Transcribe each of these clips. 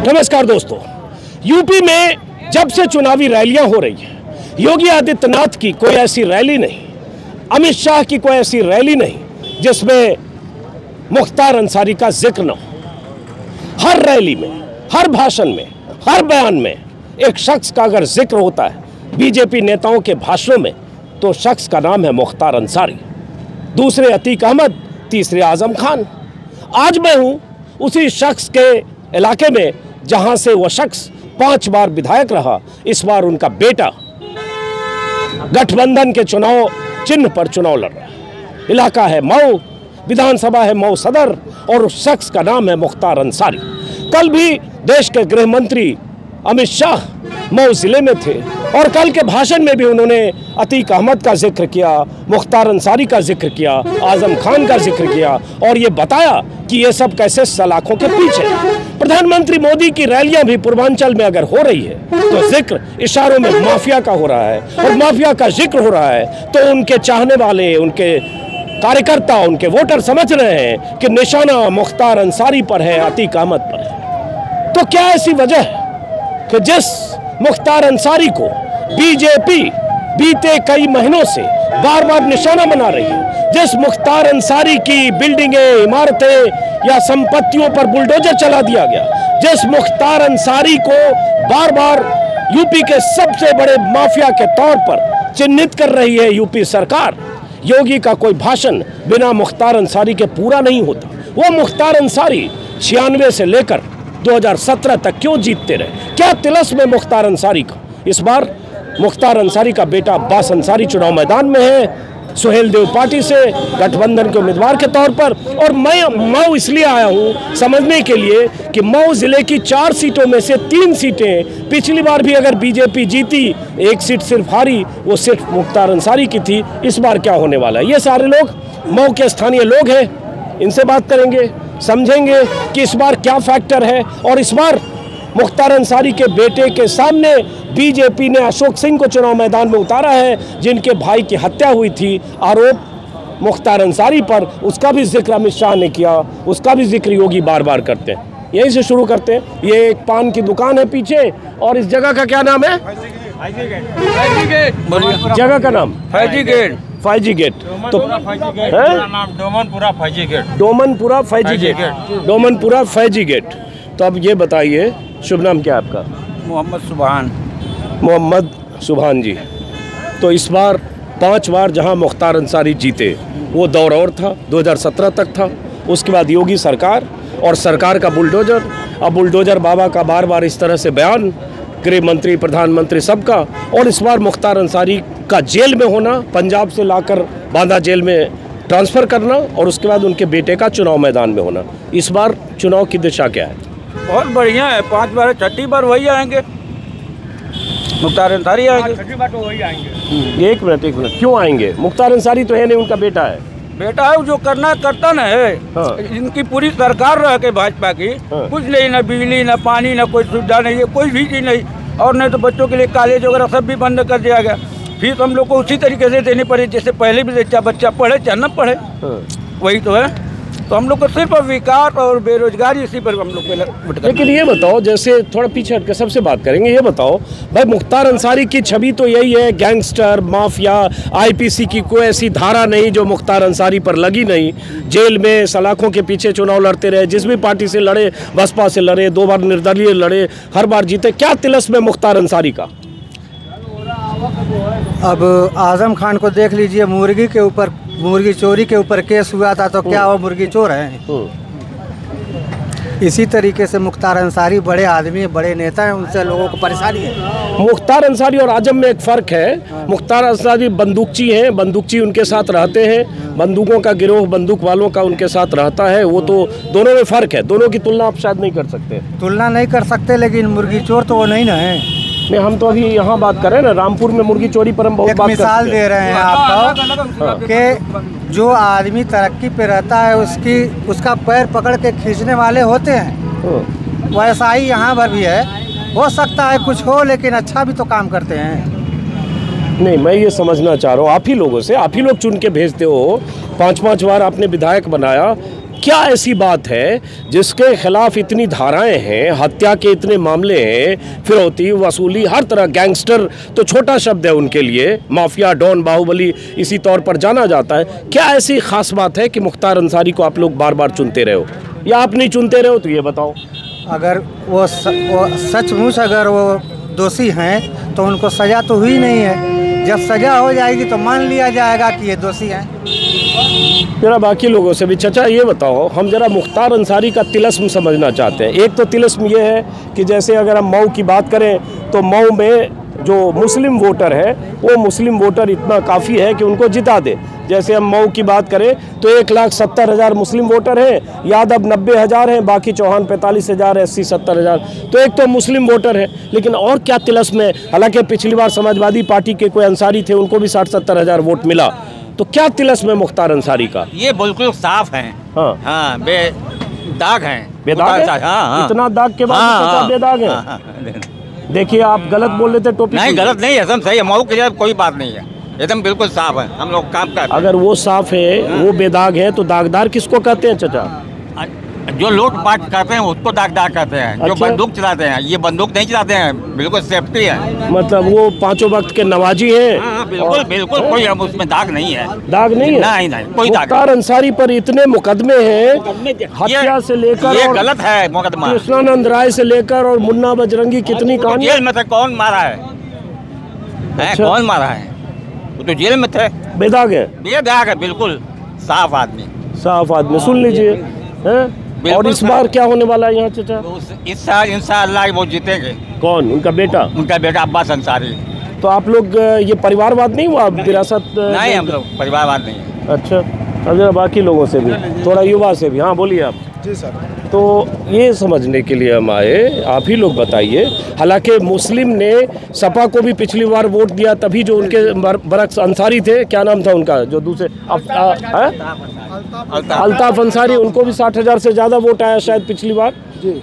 नमस्कार दोस्तों, यूपी में जब से चुनावी रैलियां हो रही हैं, योगी आदित्यनाथ की कोई ऐसी रैली नहीं, अमित शाह की कोई ऐसी रैली नहीं जिसमें मुख्तार अंसारी का जिक्र न हो। हर रैली में, हर भाषण में, हर बयान में एक शख्स का अगर जिक्र होता है बीजेपी नेताओं के भाषणों में, तो शख्स का नाम है मुख्तार अंसारी, दूसरे अतीक अहमद, तीसरे आजम खान। आज मैं हूं उसी शख्स के इलाके में जहां से वह शख्स 5 बार विधायक रहा। इस बार उनका बेटा गठबंधन के चुनाव चिन्ह पर चुनाव लड़ रहा है। इलाका है मऊ, विधानसभा है मऊ सदर, और उस शख्स का नाम है मुख्तार अंसारी। कल भी देश के गृह मंत्री अमित शाह मऊ जिले में थे और कल के भाषण में भी उन्होंने अतीक अहमद का जिक्र किया, मुख्तार अंसारी का जिक्र किया, आजम खान का जिक्र किया और ये बताया कि ये सब कैसे सलाखों के पीछे। प्रधानमंत्री मोदी की रैलियां भी पूर्वांचल में अगर हो रही है तो जिक्र इशारों में माफिया का हो रहा है, और माफिया का जिक्र हो रहा है तो उनके चाहने वाले, उनके कार्यकर्ता, उनके वोटर समझ रहे हैं कि निशाना मुख्तार अंसारी पर है, अतीक अहमद पर है। तो क्या ऐसी वजह है कि जिस मुख्तार अंसारी को बीजेपी बीते कई महीनों से बार बार निशाना बना रही है, जिस मुख्तार अंसारी की बिल्डिंगें, इमारतें या संपत्तियों पर बुलडोजर चला दिया गया, जिस मुख्तार अंसारी को बार बार यूपी के सबसे बड़े माफिया के तौर पर चिन्हित कर रही है यूपी सरकार, योगी का कोई भाषण बिना मुख्तार अंसारी के पूरा नहीं होता। वो मुख्तार अंसारी 96 से लेकर 2017 तक क्यों जीतते रहे? क्या तिलस्म है मुख्तार अंसारी का? इस बार मुख्तार अंसारी का बेटा अब्बास अंसारी चुनाव मैदान में है, सुहेल देव पार्टी से गठबंधन के उम्मीदवार के तौर पर। और मैं मऊ इसलिए आया हूं समझने के लिए कि मऊ जिले की 4 सीटों में से 3 सीटें पिछली बार भी अगर बीजेपी जीती, 1 सीट सिर्फ हारी, वो सिर्फ मुख्तार अंसारी की थी। इस बार क्या होने वाला है? ये सारे लोग मऊ के स्थानीय लोग हैं, इनसे बात करेंगे, समझेंगे कि इस बार क्या फैक्टर है। और इस बार मुख्तार अंसारी के बेटे के सामने बीजेपी ने अशोक सिंह को चुनाव मैदान में उतारा है, जिनके भाई की हत्या हुई थी। आरोप मुख्तार अंसारी पर, उसका भी जिक्र अमित शाह ने किया, उसका भी जिक्र योगी बार बार करते हैं। यहीं से शुरू करते हैं। ये एक पान की दुकान है पीछे, और इस जगह का क्या नाम है? जगह का नाम फैजी गेट। फैजी गेट। तो Domanpura Faizi gate. Domanpura Faizi gate. Domanpura Faizi gate. तो अब ये बताइए, शुभ नाम क्या है आपका? मोहम्मद सुभान। मोहम्मद सुभान जी। तो इस बार 5 बार जहां मुख्तार अंसारी जीते, वो दौर और था, 2017 तक था। उसके बाद योगी सरकार और सरकार का बुलडोजर। अब बुलडोजर बाबा का बार बार इस तरह से बयान, गृह मंत्री, प्रधानमंत्री, सबका। और इस बार मुख्तार अंसारी का जेल में होना, पंजाब से लाकर बांदा जेल में ट्रांसफ़र करना, और उसके बाद उनके बेटे का चुनाव मैदान में होना। इस बार चुनाव की दिशा क्या है? बहुत बढ़िया है। 5 बार, 6ठी बार वही आएंगे, मुख्तार अंसारी आएंगे। 6ठी बार तो वही आएंगे। एक मिनट, क्यों आएंगे? मुख्तार अंसारी तो है नहीं, उनका बेटा है। बेटा है, जो करना करता ना है। हाँ। इनकी पूरी सरकार रह के भाजपा की, हाँ। कुछ नहीं, ना बिजली, ना पानी, ना कोई सुविधा नहीं है, कोई भी चीज़ नहीं। और नहीं तो बच्चों के लिए कॉलेज वगैरह सब भी बंद कर दिया गया। फीस हम लोग को उसी तरीके से देनी पड़ी जैसे पहले भी बच्चा पढ़े चाहे न पढ़े। हाँ। वही तो है। तो हम लोग को सिर्फ विकास और बेरोजगारी इसी पर हम लोग। लेकिन ये बताओ, जैसे थोड़ा पीछे हटकर सबसे बात करेंगे, ये बताओ भाई, मुख्तार अंसारी की छवि तो यही है, गैंगस्टर, माफिया। आईपीसी की कोई ऐसी धारा नहीं जो मुख्तार अंसारी पर लगी नहीं। जेल में सलाखों के पीछे चुनाव लड़ते रहे, जिस भी पार्टी से लड़े, बसपा से लड़े, 2 बार निर्दलीय लड़े, हर बार जीते। क्या तिलस्म है मुख्तार अंसारी का? अब आजम खान को देख लीजिए, मुर्गी चोरी के ऊपर केस हुआ था, तो क्या वो मुर्गी चोर हैं? इसी तरीके से मुख्तार अंसारी बड़े आदमी, बड़े नेता हैं, उनसे लोगों को परेशानी है। मुख्तार अंसारी और आजम में एक फ़र्क है। मुख्तार अंसारी बंदूकची हैं, बंदूकची उनके साथ रहते हैं, बंदूकों का गिरोह बंदूक वालों का उनके साथ रहता है। वो तो दोनों में फ़र्क है, दोनों की तुलना आप शायद नहीं कर सकते। तुलना नहीं कर सकते, लेकिन मुर्गी चोर तो वो नहीं ना है। नहीं, हम तो अभी यहाँ बात कर रहे हैं ना, रामपुर में मुर्गी चोरी पर हम बहुत एक बात मिसाल दे रहे हैं आपको कि जो आदमी तरक्की पे रहता है, उसका पैर पकड़ के खींचने वाले होते हैं। वैसा ही यहाँ पर भी है। हो सकता है कुछ हो, लेकिन अच्छा भी तो काम करते हैं। नहीं, मैं ये समझना चाह रहा हूँ आप ही लोगों से, आप ही लोग चुन के भेजते हो। 5-5 बार आपने विधायक बनाया, क्या ऐसी बात है जिसके खिलाफ इतनी धाराएं हैं, हत्या के इतने मामले हैं, फिरौती वसूली, हर तरह, गैंगस्टर तो छोटा शब्द है उनके लिए, माफिया, डॉन, बाहुबली इसी तौर पर जाना जाता है। क्या ऐसी खास बात है कि मुख्तार अंसारी को आप लोग बार बार चुनते रहे हो, या आप नहीं चुनते रहे हो? तो ये बताओ। अगर वो सचमुच अगर वो दोषी हैं तो उनको सज़ा तो हुई नहीं है। जब सज़ा हो जाएगी तो मान लिया जाएगा कि ये दोषी हैं। जरा बाकी लोगों से भी, चाचा ये बताओ, हम जरा मुख्तार अंसारी का तिलस्म समझना चाहते हैं। एक तो तिलस्म ये है कि जैसे अगर हम मऊ की बात करें तो मऊ में जो मुस्लिम वोटर है वो मुस्लिम वोटर इतना काफ़ी है कि उनको जिता दे। जैसे हम मऊ की बात करें तो 1,70,000 मुस्लिम वोटर हैं, यादव 90,000 हैं, बाकी चौहान 45,000 है, 80-70,000। तो एक तो मुस्लिम वोटर है, लेकिन और क्या तिलस्म है? हालांकि पिछली बार समाजवादी पार्टी के कोई अंसारी थे, उनको भी 60-70,000 वोट मिला। तो क्या तिलस्म है मुख्तार अंसारी का? ये बिल्कुल साफ है। हाँ, बेदाग हैं। बेदाग है? हाँ। इतना दाग के बाद बेदाग है? देखिए, आप गलत बोल रहे थे टोपी। नहीं, गलत नहीं है, एकदम सही है। मऊ के लिए कोई बात नहीं है, एकदम बिल्कुल साफ है। हम लोग काम करते हैं। अगर वो साफ है, वो बेदाग है, तो दागदार किसको कहते हैं चाचा? जो लूटपाट करते हैं उसको दागदार कहते हैं। अच्छा? जो बंदूक चलाते हैं, ये बंदूक नहीं चलाते हैं, बिल्कुल सेफ्टी है। मतलब वो पांचों वक्त के नवाजी हैं। हाँ, बिल्कुल बिल्कुल, कोई उसमें दाग नहीं है। दाग नहीं है? नहीं, कोई दाग। मुख्तार अंसारी पर इतने मुकदमे हैं, हत्या से लेकर, ये गलत है मुकदमा। कृष्णानंद राय से लेकर और मुन्ना बजरंगी, कितनी कहानी। जेल में थे, कौन मारा है? अच्छा? कौन मारा है? वो तो जेल में थे। बेदाग है? बेदाग है, बिल्कुल साफ आदमी। साफ आदमी। सुन लीजिए, हैं? और इस बार क्या होने वाला है यहाँ चाचा? इस साल इंशाअल्लाह वो जीतेंगे। कौन? उनका बेटा? उनका बेटा अब्बास अंसारी। तो आप लोग ये परिवारवाद नहीं हुआ, विरासत? नहीं, हम लोग परिवारवाद नहीं है। अच्छा, अब जरा बाकी लोगों से भी, थोड़ा युवा से भी। हाँ, बोलिए आप। जी सर। तो ये समझने के लिए हम आए, आप ही लोग बताइए। हालांकि मुस्लिम ने सपा को भी पिछली बार वोट दिया, तभी जो उनके बरक्स अंसारी थे, क्या नाम था उनका, जो दूसरे अल्ताफ अंसारी, उनको भी 60,000 से ज़्यादा वोट आया शायद पिछली बार।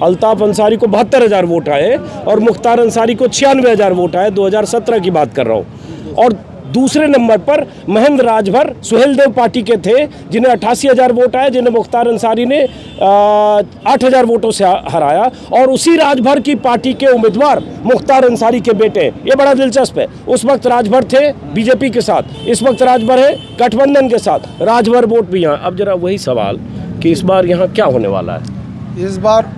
अल्ताफ अंसारी को 72,000 वोट आए और मुख्तार अंसारी को 96,000 वोट आए। 2017 की बात कर रहा हूँ। और दूसरे नंबर पर महेंद्र राजभर सुहेलदेव पार्टी के थे, जिन्हें 88,000 वोट आए, जिन्हें मुख्तार अंसारी ने 8,000 वोटों से हराया। और उसी राजभर की पार्टी के उम्मीदवार मुख्तार अंसारी के बेटे, ये बड़ा दिलचस्प है। उस वक्त राजभर थे बीजेपी के साथ, इस वक्त राजभर है गठबंधन के साथ। राजभर वोट भी यहाँ। अब जरा वही सवाल कि इस बार यहाँ क्या होने वाला है? इस बार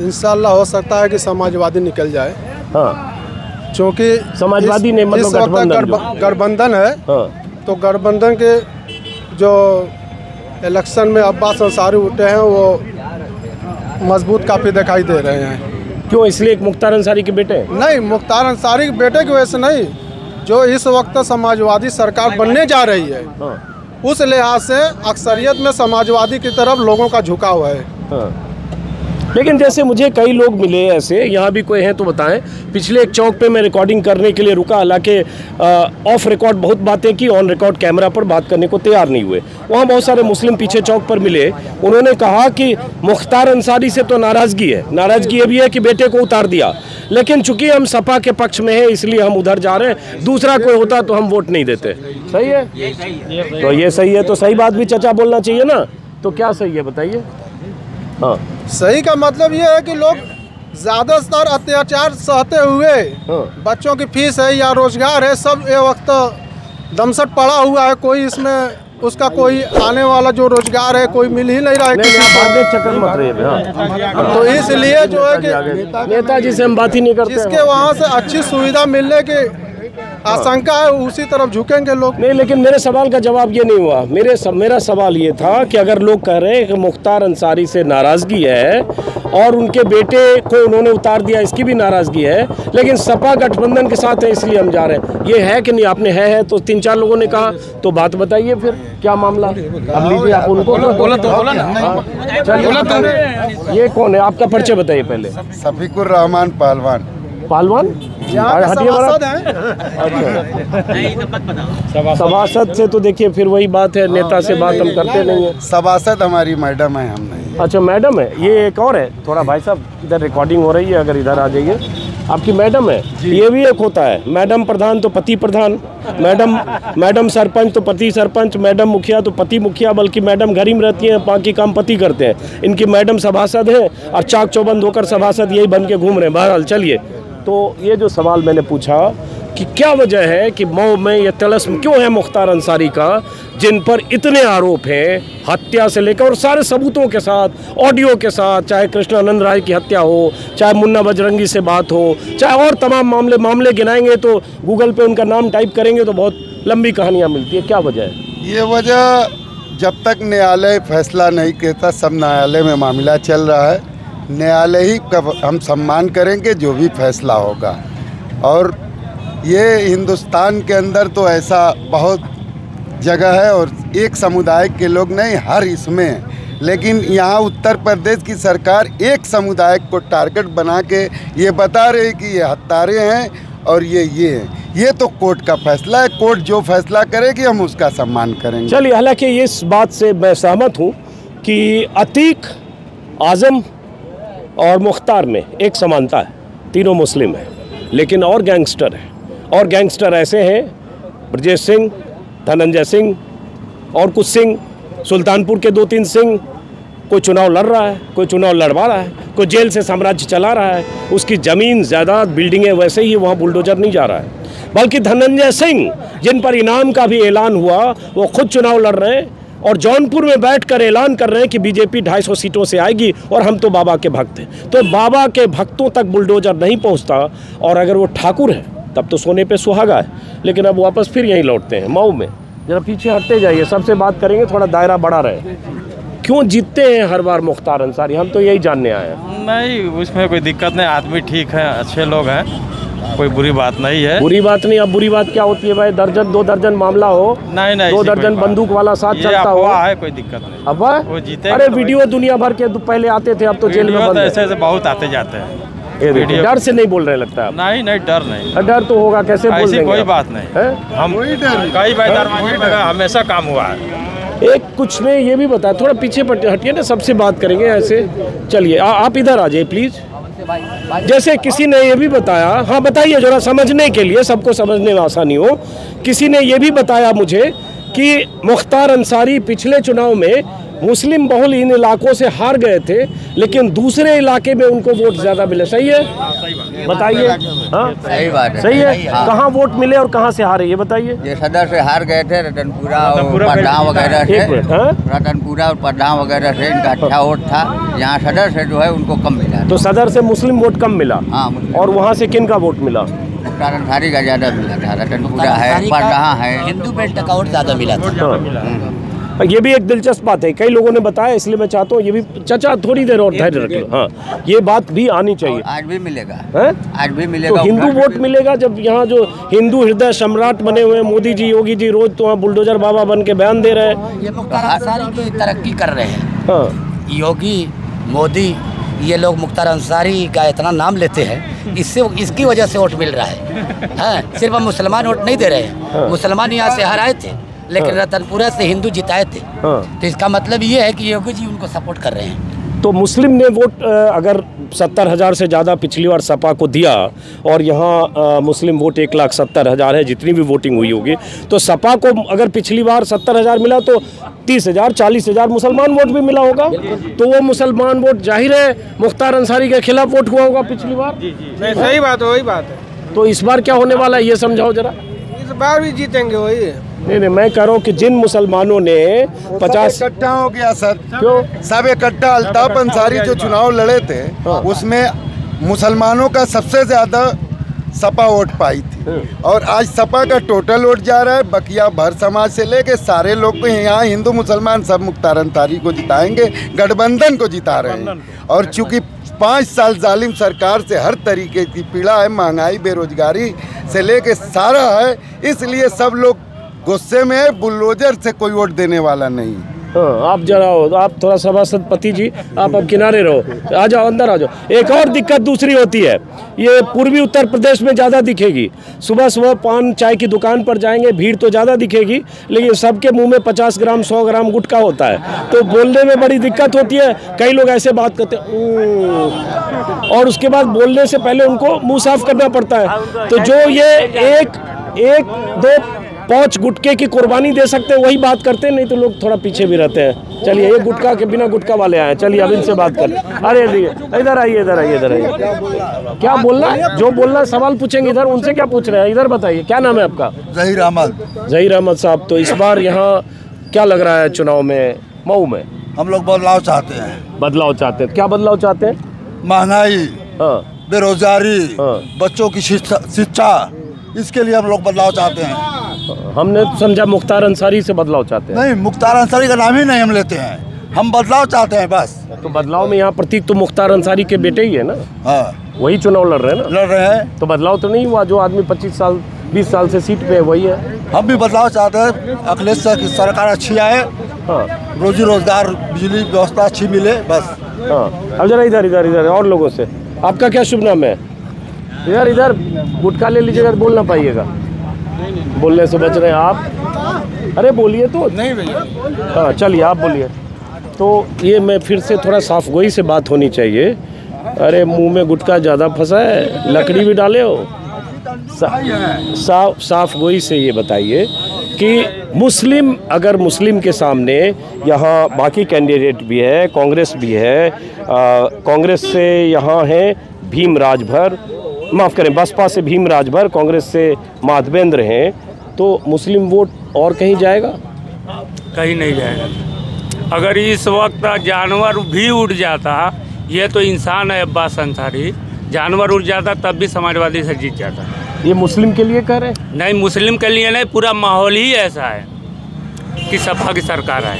इंशाल्लाह हो सकता है कि समाजवादी निकल जाए। हाँ, क्योंकि समाजवादी ने मतलब गठबंधन है। हाँ। तो गठबंधन के जो इलेक्शन में अब्बास अंसारी उठे हैं वो मजबूत काफ़ी दिखाई दे रहे हैं। क्यों? इसलिए एक मुख्तार अंसारी के बेटे? नहीं, मुख्तार अंसारी के बेटे की वजह से नहीं, जो इस वक्त समाजवादी सरकार बनने जा रही है। हाँ। उस लिहाज से अक्सरियत में समाजवादी की तरफ लोगों का झुकाव है। हाँ। लेकिन जैसे मुझे कई लोग मिले ऐसे, यहाँ भी कोई हैं तो बताएं। पिछले एक चौक पे मैं रिकॉर्डिंग करने के लिए रुका, हालांकि ऑफ रिकॉर्ड बहुत बातें की, ऑन रिकॉर्ड कैमरा पर बात करने को तैयार नहीं हुए। वहाँ बहुत सारे मुस्लिम पीछे चौक पर मिले, उन्होंने कहा कि मुख्तार अंसारी से तो नाराज़गी है। नाराज़गी ये भी है कि बेटे को उतार दिया, लेकिन चूंकि हम सपा के पक्ष में हैं इसलिए हम उधर जा रहे हैं, दूसरा कोई होता तो हम वोट नहीं देते। सही है? तो ये सही है, तो सही बात भी चाचा बोलना चाहिए ना। तो क्या सही है बताइए? हाँ, सही का मतलब ये है कि लोग ज़्यादातर अत्याचार सहते हुए, बच्चों की फीस है या रोजगार है, सब ये वक्त दमसट पड़ा हुआ है। कोई इसमें उसका कोई आने वाला जो रोजगार है कोई मिल ही नहीं रहा है। चक्कर मत रहिए। तो इसलिए जो है कि नेताजी से हम बात ही नहीं करते, जिसके वहाँ से अच्छी सुविधा मिलने की आशंका है उसी तरफ झुकेंगे लोग। नहीं, लेकिन मेरे सवाल का जवाब ये नहीं हुआ। मेरा सवाल ये था कि अगर लोग कह रहे हैं कि मुख्तार अंसारी से नाराज़गी है और उनके बेटे को उन्होंने उतार दिया, इसकी भी नाराज़गी है, लेकिन सपा गठबंधन के साथ है इसलिए हम जा रहे हैं, ये है कि नहीं? आपने है तो 3-4 लोगों ने कहा, तो बात बताइए फिर क्या मामला। अब लीजिए आप उनको बोला तो ये कौन है? आपका परिचय बताइए पहले। शफीकुर रहमान पहलवान। पहलवान? सभासद से तो देखिए फिर वही बात है, नेता से बात हम करते नहीं है। सभासद हमारी मैडम है, हम नहीं। अच्छा, मैडम है। ये एक और है, थोड़ा भाई साहब इधर रिकॉर्डिंग हो रही है, अगर इधर आ जाइए। आपकी मैडम है, ये भी एक होता है, मैडम प्रधान तो पति प्रधान, मैडम सरपंच तो पति सरपंच, मैडम मुखिया तो पति मुखिया, बल्कि मैडम घर ही में रहती हैं, बाकी काम पति करते हैं। इनकी मैडम सभासद है और चाक चौबंद होकर सभासद यही बन के घूम रहे हैं। बहरहाल चलिए, तो ये जो सवाल मैंने पूछा कि क्या वजह है कि मऊ में ये तिलिस्म क्यों है मुख्तार अंसारी का, जिन पर इतने आरोप हैं, हत्या से लेकर और सारे सबूतों के साथ, ऑडियो के साथ, चाहे कृष्णानंद राय की हत्या हो, चाहे मुन्ना बजरंगी से बात हो, चाहे और तमाम मामले गिनाएंगे तो गूगल पे उनका नाम टाइप करेंगे तो बहुत लंबी कहानियाँ मिलती है। क्या वजह है? ये वजह, जब तक न्यायालय फैसला नहीं कहता, सब न्यायालय में मामला चल रहा है, न्यायालय ही का हम सम्मान करेंगे जो भी फैसला होगा। और ये हिंदुस्तान के अंदर तो ऐसा बहुत जगह है और एक समुदाय के लोग नहीं, हर इसमें है। लेकिन यहाँ उत्तर प्रदेश की सरकार एक समुदाय को टारगेट बना के ये बता रही कि ये हत्यारे हैं और ये हैं। ये तो कोर्ट का फैसला है, कोर्ट जो फैसला करेगी हम उसका सम्मान करेंगे। चलिए, हालांकि इस बात से मैं सहमत हूँ कि अतीक, आज़म और मुख्तार में एक समानता है, तीनों मुस्लिम हैं, लेकिन और गैंगस्टर हैं, और गैंगस्टर ऐसे हैं, ब्रजेश सिंह, धनंजय सिंह और कुछ सिंह, सुल्तानपुर के 2-3 सिंह, कोई चुनाव लड़ रहा है, कोई चुनाव लड़वा रहा है, कोई जेल से साम्राज्य चला रहा है, उसकी ज़मीन जायदाद बिल्डिंगें वैसे ही, वहाँ बुलडोजर नहीं जा रहा है। बल्कि धनंजय सिंह, जिन पर इनाम का भी ऐलान हुआ, वो खुद चुनाव लड़ रहे हैं और जौनपुर में बैठकर ऐलान कर रहे हैं कि बीजेपी 250 सीटों से आएगी और हम तो बाबा के भक्त हैं। तो बाबा के भक्तों तक बुलडोजर नहीं पहुँचता, और अगर वो ठाकुर है तब तो सोने पे सुहागा है। लेकिन अब वापस फिर यहीं लौटते हैं मऊ में। जरा पीछे हटते जाइए, सबसे बात करेंगे, थोड़ा दायरा बड़ा रहे। क्यों जीतते हैं हर बार मुख्तार अंसारी, हम तो यही जानने आए हैं। नहीं, उसमें कोई दिक्कत नहीं, आदमी ठीक है, अच्छे लोग हैं, कोई बुरी बात नहीं है। बुरी बात नहीं, अब बुरी बात क्या होती है भाई? 2 दर्जन मामला हो, नहीं 2 दर्जन बंदूक वाला साथ चलता हो, है, कोई दिक्कत नहीं। अब वो जीते, अरे वीडियो दुनिया भर के पहले आते थे, अब तो जेल में बंद है। ऐसे बहुत आते जाते हैं। डर से नहीं बोल रहे लगता है? नहीं, डर नहीं। डर तो होगा, कैसे बोल देंगे? कोई बात नहीं, हम कई बार हमेशा काम हुआ है। एक कुछ ने ये भी बताया, थोड़ा पीछे हटिए ना, सबसे बात करेंगे ऐसे। चलिए, आप इधर आ जाइए प्लीज। जैसे किसी ने ये भी बताया, हाँ बताइए जरा समझने के लिए, सबको समझने में आसानी हो। किसी ने ये भी बताया मुझे कि मुख्तार अंसारी पिछले चुनाव में मुस्लिम बहुल इन इलाकों से हार गए थे, लेकिन दूसरे इलाके में उनको वोट ज्यादा मिले। सही है? बताइए। हाँ, सही बात है। सही है। कहाँ वोट मिले और कहाँ से हारे, ये बताइए। ये सदर से हार गए थे, रतनपुरा और पटना वगैरह से, रतनपुरा और पटना वगैरह से इनका अच्छा वोट था। यहाँ सदर से जो है उनको कम मिला। तो सदर से मुस्लिम वोट कम मिला। हाँ, और वहाँ से किन का वोट मिला? मुख्तार अंसारी का ज्यादा मिला था। रतनपुरा है, पटना है, हिंदू बेल्ट का वोट ज्यादा मिला था। ये भी एक दिलचस्प बात है, कई लोगों ने बताया, इसलिए मैं चाहता हूँ ये भी। चाचा थोड़ी देर और धैर्य रख लो। हाँ, ये बात भी आनी चाहिए। आज भी मिलेगा है? आज भी मिलेगा। तो हिंदू वोट मिलेगा जब यहाँ जो हिंदू हृदय सम्राट बने हुए मोदी जी, योगी जी रोज तो वहाँ बुलडोजर बाबा बन के बयान दे रहे हैं। ये मुख्तार अंसारी की तरक्की कर रहे हैं। हाँ, योगी, मोदी, ये लोग मुख्तार अंसारी का इतना नाम लेते हैं, इससे इसकी वजह से वोट मिल रहा है। हाँ, सिर्फ मुसलमान वोट नहीं दे रहे हैं। मुसलमान यहाँ से हराए थे, लेकिन रतनपुरा से हिंदू जिताए थे। तो इसका मतलब ये है कि योगी जी उनको सपोर्ट कर रहे हैं। तो मुस्लिम ने वोट अगर 70,000 से ज़्यादा पिछली बार सपा को दिया, और यहाँ मुस्लिम वोट 1,70,000 है, जितनी भी वोटिंग हुई होगी, तो सपा को अगर पिछली बार 70,000 मिला तो 30,000 40,000 मुसलमान वोट भी मिला होगा। तो वो मुसलमान वोट जाहिर है मुख्तार अंसारी के खिलाफ वोट हुआ होगा पिछली बार। नहीं, सही बात है, वही बात है। तो इस बार क्या होने वाला है, ये समझाओ जरा। इस बार भी जीतेंगे वही। नहीं, मैं कह रहा हूँ कि जिन मुसलमानों ने 50 इकट्ठा हो गया सर, क्यों सब इकट्ठा। अल्ताफ अंसारी जो चुनाव लड़े थे, उसमें मुसलमानों का सबसे ज्यादा सपा वोट पाई थी, और आज सपा का टोटल वोट जा रहा है। बकिया भर समाज से लेके सारे लोग को, यहाँ हिंदू मुसलमान सब मुख्तार अंसारी को जिताएंगे, गठबंधन को जिता रहे हैं। और चूंकि 5 साल जालिम सरकार से हर तरीके की पीड़ा है, महंगाई, बेरोजगारी से लेके सारा है, इसलिए सब लोग गुस्से में है। बुलडोजर से कोई वोट देने वाला नहीं। हाँ, आप जरा आप थोड़ा सभापति जी, आप अब किनारे रहो, आ जाओ अंदर आ जाओ। एक और दिक्कत दूसरी होती है, ये पूर्वी उत्तर प्रदेश में ज़्यादा दिखेगी। सुबह सुबह पान चाय की दुकान पर जाएंगे, भीड़ तो ज़्यादा दिखेगी, लेकिन सबके मुंह में 50 ग्राम 100 ग्राम गुटखा होता है, तो बोलने में बड़ी दिक्कत होती है। कई लोग ऐसे बात करते हैं और उसके बाद बोलने से पहले उनको मुँह साफ करना पड़ता है। तो जो ये एक दो पाँच गुटके की कुर्बानी दे सकते हैं वही बात करते हैं, नहीं तो लोग थोड़ा पीछे भी रहते हैं। चलिए, ये गुटखा के बिना गुटखा वाले आए, चलिए अब इनसे बात करते हैं। अरे इधर आइए, इधर आइए, इधर आइए। क्या बोलना है? जो बोलना सवाल पूछेंगे इधर, उनसे क्या पूछ रहे हैं इधर बताइए। क्या नाम है आपका? ज़हीर अहमद। ज़हीर अहमद साहब, तो इस बार यहाँ क्या लग रहा है चुनाव में मऊ में? हम लोग बदलाव चाहते हैं। बदलाव चाहते हैं? क्या बदलाव चाहते हैं? महंगाई, हाँ, बेरोजगारी, हाँ, बच्चों की शिक्षा, इसके लिए हम लोग बदलाव चाहते हैं। हमने समझा मुख्तार अंसारी से बदलाव चाहते हैं। नहीं, मुख्तार अंसारी का नाम ही नहीं हम लेते हैं, हम बदलाव चाहते हैं बस। तो बदलाव में यहाँ प्रतीक तो मुख्तार अंसारी के बेटे ही है ना? हाँ, वही चुनाव लड़ रहे हैं ना? लड़ रहे हैं। तो बदलाव तो नहीं हुआ? जो आदमी 25 साल 20 साल से सीट पे है वही है। हम भी बदलाव चाहते हैं, अखिलेश सरकार अच्छी आए, हाँ, रोजी रोजगार बिजली व्यवस्था अच्छी मिले बस। हाँ, अब जरा इधर इधर इधर और लोगों से, आपका क्या शुभ नाम है? इधर इधर गुटखा ले लीजिएगा, बोल ना पाइएगा, बोलने से बच रहे हैं आप। अरे बोलिए तो। नहीं भैया। हाँ, चलिए आप बोलिए। तो ये मैं फिर से थोड़ा साफ गोई से बात होनी चाहिए। अरे मुंह में गुटखा ज़्यादा फंसा है, लकड़ी भी डाले हो। साफ गोई से ये बताइए कि मुस्लिम, अगर मुस्लिम के सामने यहाँ बाकी कैंडिडेट भी है, कांग्रेस भी है, कांग्रेस से यहाँ है भीम राजभर, माफ़ करें बसपा से भीम राजभर, कांग्रेस से माधवेंद्र हैं, तो मुस्लिम वोट और कहीं जाएगा? कहीं नहीं जाएगा। अगर इस वक्त जानवर भी उड़ जाता, ये तो इंसान है अब्बास अंसारी, जानवर उड़ जाता तब भी समाजवादी से जीत जाता। ये मुस्लिम के लिए कह रहे हैं? नहीं, मुस्लिम के लिए नहीं, पूरा माहौल ही ऐसा है कि सपा की सरकार है।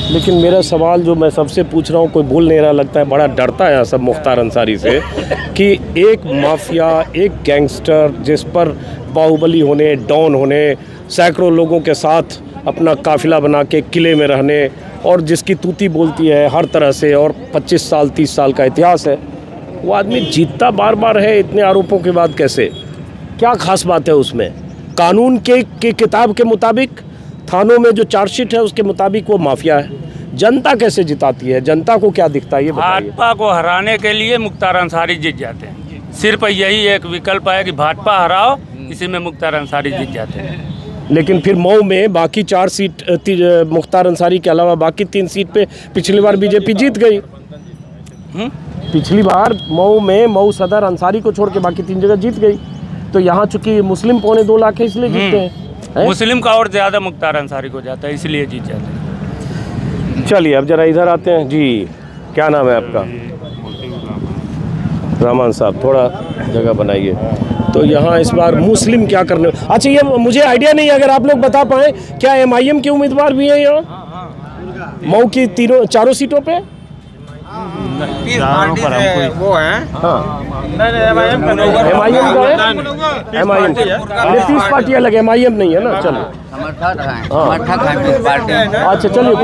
लेकिन मेरा सवाल जो मैं सबसे पूछ रहा हूँ, कोई बोल नहीं रहा, लगता है बड़ा डरता है सब मुख्तार अंसारी से कि एक माफिया, एक गैंगस्टर जिस पर बाहुबली होने, डॉन होने, सैकड़ों लोगों के साथ अपना काफिला बना के किले में रहने और जिसकी तूती बोलती है हर तरह से और 25 साल 30 साल का इतिहास है, वो आदमी जीतता बार बार है इतने आरोपों के बाद कैसे? क्या खास बात है उसमें? कानून के किताब के मुताबिक, थानों में जो चार्जशीट है उसके मुताबिक वो माफिया है। जनता कैसे जिताती है? जनता को क्या दिखता है ये बताइए। भाजपा को हराने के लिए मुख्तार अंसारी जीत जाते हैं, सिर्फ यही एक विकल्प है कि भाजपा हराओ, इसी में मुख्तार अंसारी जीत जाते हैं। लेकिन फिर मऊ में बाकी 4 सीट मुख्तार अंसारी के अलावा बाकी 3 सीट पे पिछली बार बीजेपी जीत गई। पिछली बार मऊ में मऊ सदर अंसारी को छोड़ के बाकी 3 जगह जीत गई। तो यहाँ चूंकि मुस्लिम 2.25 लाख है इसलिए जीतते हैं। मुस्लिम का और ज़्यादा मुख्तार अंसारी को जाता है, इसलिए जीत जाते हैं। चलिए अब जरा इधर आते हैं जी। क्या नाम है आपका? रहमान साहब, थोड़ा जगह बनाइए। तो यहाँ इस बार मुस्लिम क्या करने, अच्छा ये मुझे आइडिया नहीं है, अगर आप लोग बता पाएँ क्या MIM के उम्मीदवार भी हैं यहाँ मऊ की 4 सीटों पे? वो है MIM का है, MIM 30 पार्टी अलग, MIM नहीं है ना। चलो अच्छा चलिए,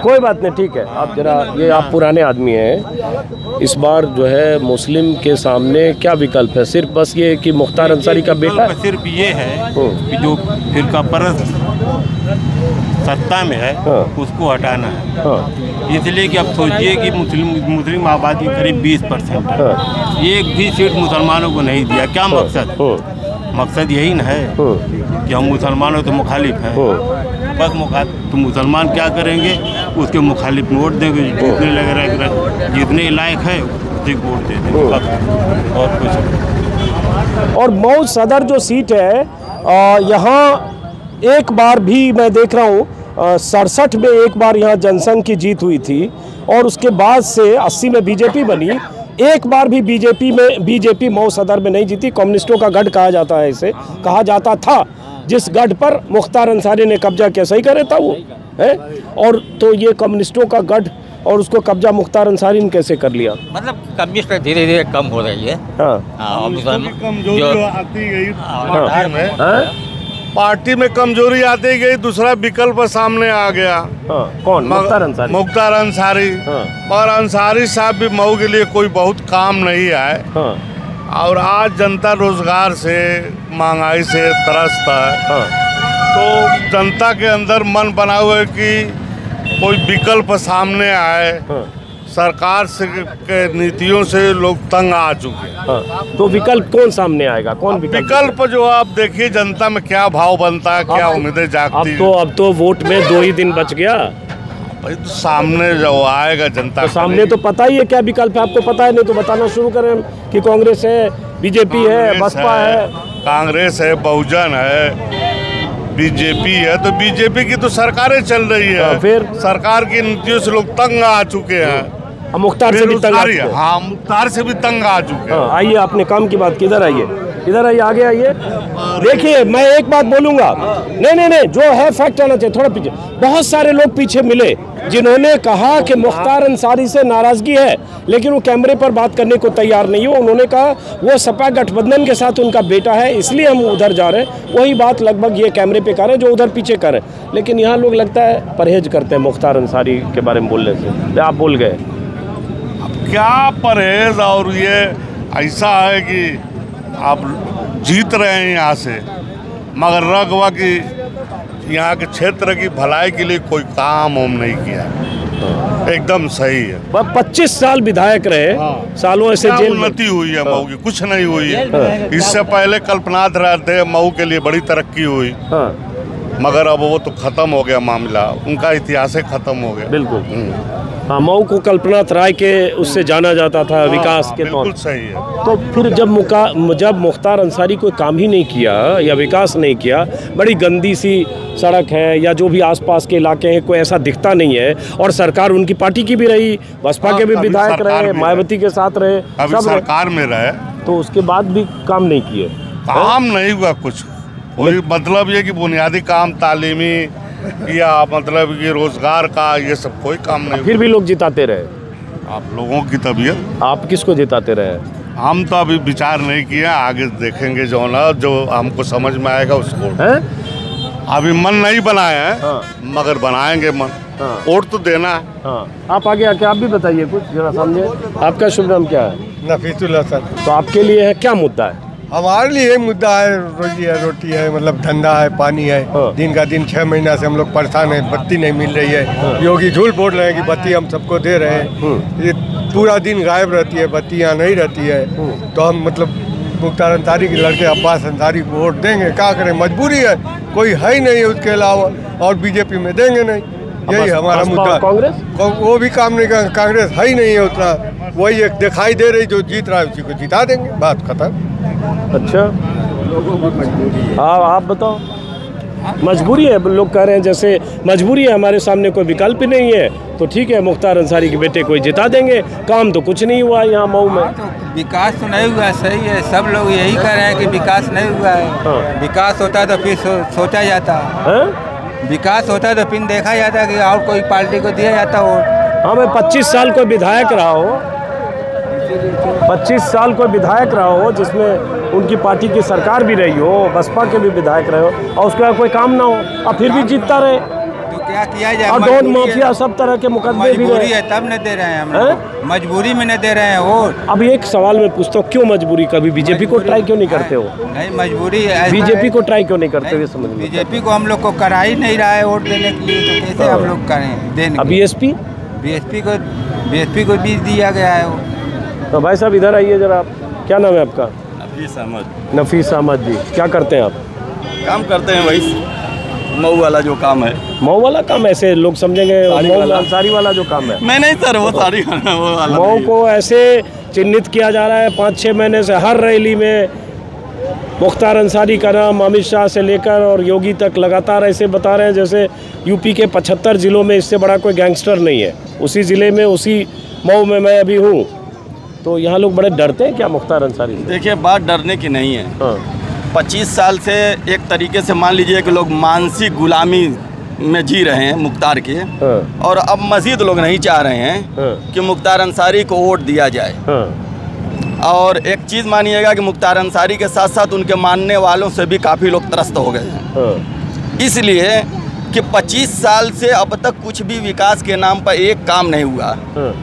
कोई बात नहीं, ठीक है। आप जरा, ये आप पुराने आदमी हैं, इस बार जो है मुस्लिम के सामने क्या विकल्प है? सिर्फ बस ये कि मुख्तार अंसारी का बेटा, सिर्फ ये है कि जो फिरका परस्त सत्ता में है उसको हटाना है। इसलिए कि अब सोचिए कि मुस्लिम आबादी करीब 20% है, एक भी सीट मुसलमानों को नहीं दिया। क्या मकसद? मकसद यही न है कि हम मुसलमानों तो मुखालिफ हैं, बस तो मुसलमान क्या करेंगे, उसके मुखालिफ वोट देंगे, जितने लायक है उसी को वोट दे देंगे, और कुछ। और मऊ सदर जो सीट है यहाँ एक बार भी मैं देख रहा हूँ 67 में एक बार यहाँ जनसंघ की जीत हुई थी और उसके बाद से 80 में बीजेपी बनी। एक बार भी बीजेपी मऊ सदर में नहीं जीती। कम्युनिस्टों का गढ़ कहा जाता है, इसे कहा जाता था, जिस गढ़ पर मुख्तार अंसारी ने कब्जा किया। सही करे था वो है। और तो ये कम्युनिस्टों का गढ़ और उसको कब्जा मुख्तार अंसारी ने कैसे कर लिया? मतलब कम्युनिस्ट धीरे धीरे कम हो रही है। पार्टी में कमजोरी आती गई, दूसरा विकल्प सामने आ गया। कौन? मुख्तार अंसारी। मुख्तार अंसारी। और अंसारी साहब भी मऊ के लिए कोई बहुत काम नहीं आए। और आज जनता रोजगार से, महंगाई से त्रस्त है। तो जनता के अंदर मन बना हुआ है कि कोई विकल्प सामने आए। सरकार से के नीतियों से लोग तंग आ चुके हैं। तो विकल्प कौन सामने आएगा? कौन विकल्प जो आप देखिए जनता में क्या भाव बनता है, क्या उम्मीदें जागती है। अब तो वोट में 2 ही दिन बच गया भाई, तो सामने जो आएगा जनता तो सामने तो पता ही है क्या विकल्प है। आपको पता है नहीं तो बताना शुरू करें कि कांग्रेस है, बीजेपी है, बसपा है। कांग्रेस है, बहुजन है, बीजेपी है। तो बीजेपी की तो सरकारें चल रही है। फिर सरकार की नीतियों से लोग तंग आ चुके हैं। मुख्तार से भी तंग आ चुके हैं। हाँ, मुख्तार से भी तंग आ चुके हैं। आइए, आपने काम की बात, किधर आइए, इधर आइए, आगे आइए। देखिए, मैं एक बात बोलूंगा, नहीं, जो है फैक्ट आना चाहिए। थोड़ा पीछे, बहुत सारे लोग पीछे मिले जिन्होंने कहा कि मुख्तार अंसारी से नाराजगी है, लेकिन वो कैमरे पर बात करने को तैयार नहीं हो। उन्होंने कहा वो सपा गठबंधन के साथ उनका बेटा है, इसलिए हम उधर जा रहे हैं। वही बात लगभग ये कैमरे पे कर रहे हैं जो उधर पीछे कर रहे हैं। लेकिन यहाँ लोग लगता है परहेज करते हैं मुख्तार अंसारी के बारे में बोलने से। आप बोल गए, क्या परहेज? और ये ऐसा है कि आप जीत रहे हैं यहाँ से, मगर रगवा कि यहाँ के क्षेत्र की भलाई के लिए कोई काम हम नहीं किया। एकदम सही है। 25 साल विधायक रहे, सालों ऐसे जेल में उन्नति हुई है मऊ की? कुछ नहीं हुई है। इससे पहले कल्पनाथ रहते, मऊ के लिए बड़ी तरक्की हुई। मगर अब वो तो खत्म हो गया मामला, उनका इतिहास खत्म हो गया। बिल्कुल। हाँ, मऊ को कल्पनाथ राय के उससे जाना जाता था विकास के तौर। बिल्कुल सही है। तो फिर जब मुख्तार अंसारी कोई काम ही नहीं किया या विकास नहीं किया, बड़ी गंदी सी सड़क है या जो भी आसपास के इलाके हैं, कोई ऐसा दिखता नहीं है, और सरकार उनकी पार्टी की भी रही, बसपा के भी विधायक रहे, मायावती के साथ रहे, सब सरकार में रहे, तो उसके बाद भी काम नहीं किए। काम नहीं हुआ कुछ। वही मतलब ये कि बुनियादी काम, तालीमी या मतलब ये रोजगार का, ये सब कोई काम नहीं। फिर भी लोग जिताते रहे। आप लोगों की तबीयत। आप किसको जिताते रहे? हम तो अभी विचार नहीं किए, आगे देखेंगे जो ना, जो हमको समझ में आएगा उसको। अभी मन नहीं बनाए हैं। मगर बनाएंगे मन। वोट तो देना है। आप आगे आके आप भी बताइए कुछ जरा सामने। आपका शुभ नाम क्या है? नफीसुल हसन। तो आपके लिए है क्या मुद्दा है? हमारे लिए मुद्दा है, रोटी है, मतलब धंधा है, पानी है। दिन का दिन 6 महीना से हम लोग परेशान हैं, बत्ती नहीं मिल रही है। योगी झूठ बोल रहे हैं कि बत्ती हम सबको दे रहे हैं। ये पूरा दिन गायब रहती है, बत्ती यहाँ नहीं रहती है। तो हम मतलब मुख्तार अंसारी के लड़के अब्बास अंसारी को वोट देंगे, क्या करें, मजबूरी है, कोई है ही नहीं है उसके अलावा, और बीजेपी में देंगे नहीं। यही हमारा मुद्दा। कांग्रेस वो भी काम नहीं कर, कांग्रेस है ही नहीं है उतना। वही एक दिखाई दे रही, जो जीत रहा है उसी को जिता देंगे, बात खत्म। अच्छा, हाँ, आप बताओ। मजबूरी है, लोग कह रहे हैं जैसे मजबूरी है, हमारे सामने कोई विकल्प ही नहीं है, तो ठीक है मुख्तार अंसारी के बेटे को जिता देंगे। काम तो कुछ नहीं हुआ यहाँ मऊ में। तो विकास तो नहीं हुआ, सही है, सब लोग यही कह रहे हैं कि विकास नहीं हुआ है। विकास होता तो फिर सोचा जाता है। विकास होता तो फिर देखा जाता कि और कोई पार्टी को दिया जाता वोट। हाँ, मैं 25 साल कोई विधायक रहा हो, 25 साल कोई विधायक रहा हो, जिसमें उनकी पार्टी की सरकार भी रही हो, बसपा के भी विधायक रहे हो, और उसके बाद कोई काम ना हो, और फिर भी जीतता रहे। तो क्या किया जाए? और डॉन माफिया सब तरह के मुकदमे भी मजबूरी है, तब न दे रहे हैं हम। मजबूरी में न दे रहे हैं वोट। अब एक सवाल मैं पूछता हूँ, क्यों मजबूरी? कभी बीजेपी को ट्राई क्यों नहीं करते हो? नहीं, मजबूरी है। बीजेपी को ट्राई क्यों नहीं करते हुए समझ में? बीजेपी को हम लोग को करा ही नहीं रहा है वोट देने के लिए, तो कैसे हम लोग करें देने? बीएसपी को भी दिया गया है वो। तो भाई साहब इधर आइए जरा। आप, क्या नाम है आपका? नफीस अहमद। नफीस अहमद जी, क्या करते हैं आप? काम करते हैं वही मऊ वाला जो काम है। मऊ वाला काम? ऐसे लोग समझेंगे अंसारी वाला जो काम है। नहीं सर, वो सारी वो वाला। मऊ को ऐसे चिन्हित किया जा रहा है 5-6 महीने से, हर रैली में मुख्तार अंसारी का नाम, अमित शाह से लेकर और योगी तक लगातार ऐसे बता रहे हैं जैसे यूपी के 75 ज़िलों में इससे बड़ा कोई गैंगस्टर नहीं है। उसी ज़िले में, उसी मऊ में मैं अभी हूँ, तो यहाँ लोग बड़े डरते हैं क्या मुख्तार अंसारी से? देखिए, बात डरने की नहीं है। 25 साल से एक तरीके से मान लीजिए कि लोग मानसिक गुलामी में जी रहे हैं मुख्तार के, और अब मज़ीद लोग नहीं चाह रहे हैं कि मुख्तार अंसारी को वोट दिया जाए। और एक चीज़ मानिएगा कि मुख्तार अंसारी के साथ साथ उनके मानने वालों से भी काफ़ी लोग त्रस्त हो गए हैं। इसलिए कि 25 साल से अब तक कुछ भी विकास के नाम पर एक काम नहीं हुआ।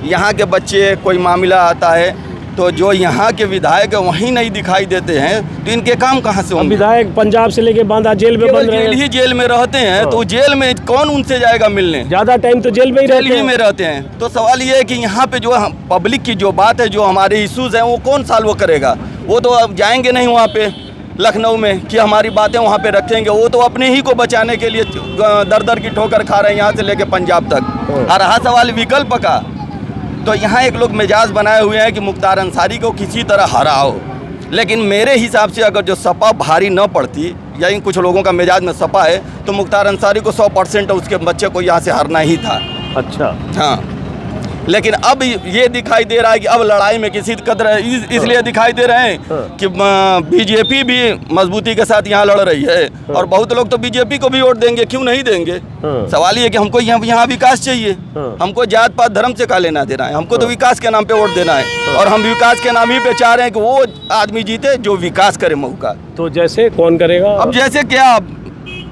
यहाँ के बच्चे कोई मामला आता है तो जो यहाँ के विधायक वहीं नहीं दिखाई देते हैं, तो इनके काम कहाँ से होंगे? विधायक पंजाब से लेके बांदा जेल में बंद रहे ही जेल में रहते हैं, तो जेल में कौन उनसे जाएगा मिलने? ज़्यादा टाइम तो जेल में ही रहते हैं। तो सवाल ये है कि यहाँ पे जो पब्लिक की जो बात है, जो हमारे इश्यूज़ हैं, वो कौन साल्व करेगा? वो तो अब जाएंगे नहीं वहाँ पे लखनऊ में कि हमारी बातें वहाँ पे रखेंगे। वो तो अपने ही को बचाने के लिए दर दर की ठोकर खा रहे हैं यहाँ से लेके पंजाब तक। और रहा सवाल विकल्प का, तो यहाँ एक लोग मिजाज बनाए हुए हैं कि मुख्तार अंसारी को किसी तरह हराओ। लेकिन मेरे हिसाब से अगर जो सपा भारी न पड़ती, या इन कुछ लोगों का मिजाज में सपा है, तो मुख्तार अंसारी को 100% उसके बच्चे को यहाँ से हरना ही था। अच्छा, हाँ। लेकिन अब ये दिखाई दे रहा है कि अब लड़ाई में किसी कदर इसलिए दिखाई दे रहे हैं कि बीजेपी भी मजबूती के साथ यहाँ लड़ रही है, और बहुत लोग तो बीजेपी को भी वोट देंगे। क्यों नहीं देंगे? सवाल ये कि हमको यहाँ विकास चाहिए। हमको जात पात धर्म से का लेना देना है, हमको तो विकास के नाम पे वोट देना है। और हम विकास के नाम ही पे चाह रहे हैं कि वो आदमी जीते जो विकास करे मऊ का। तो जैसे कौन करेगा? अब जैसे क्या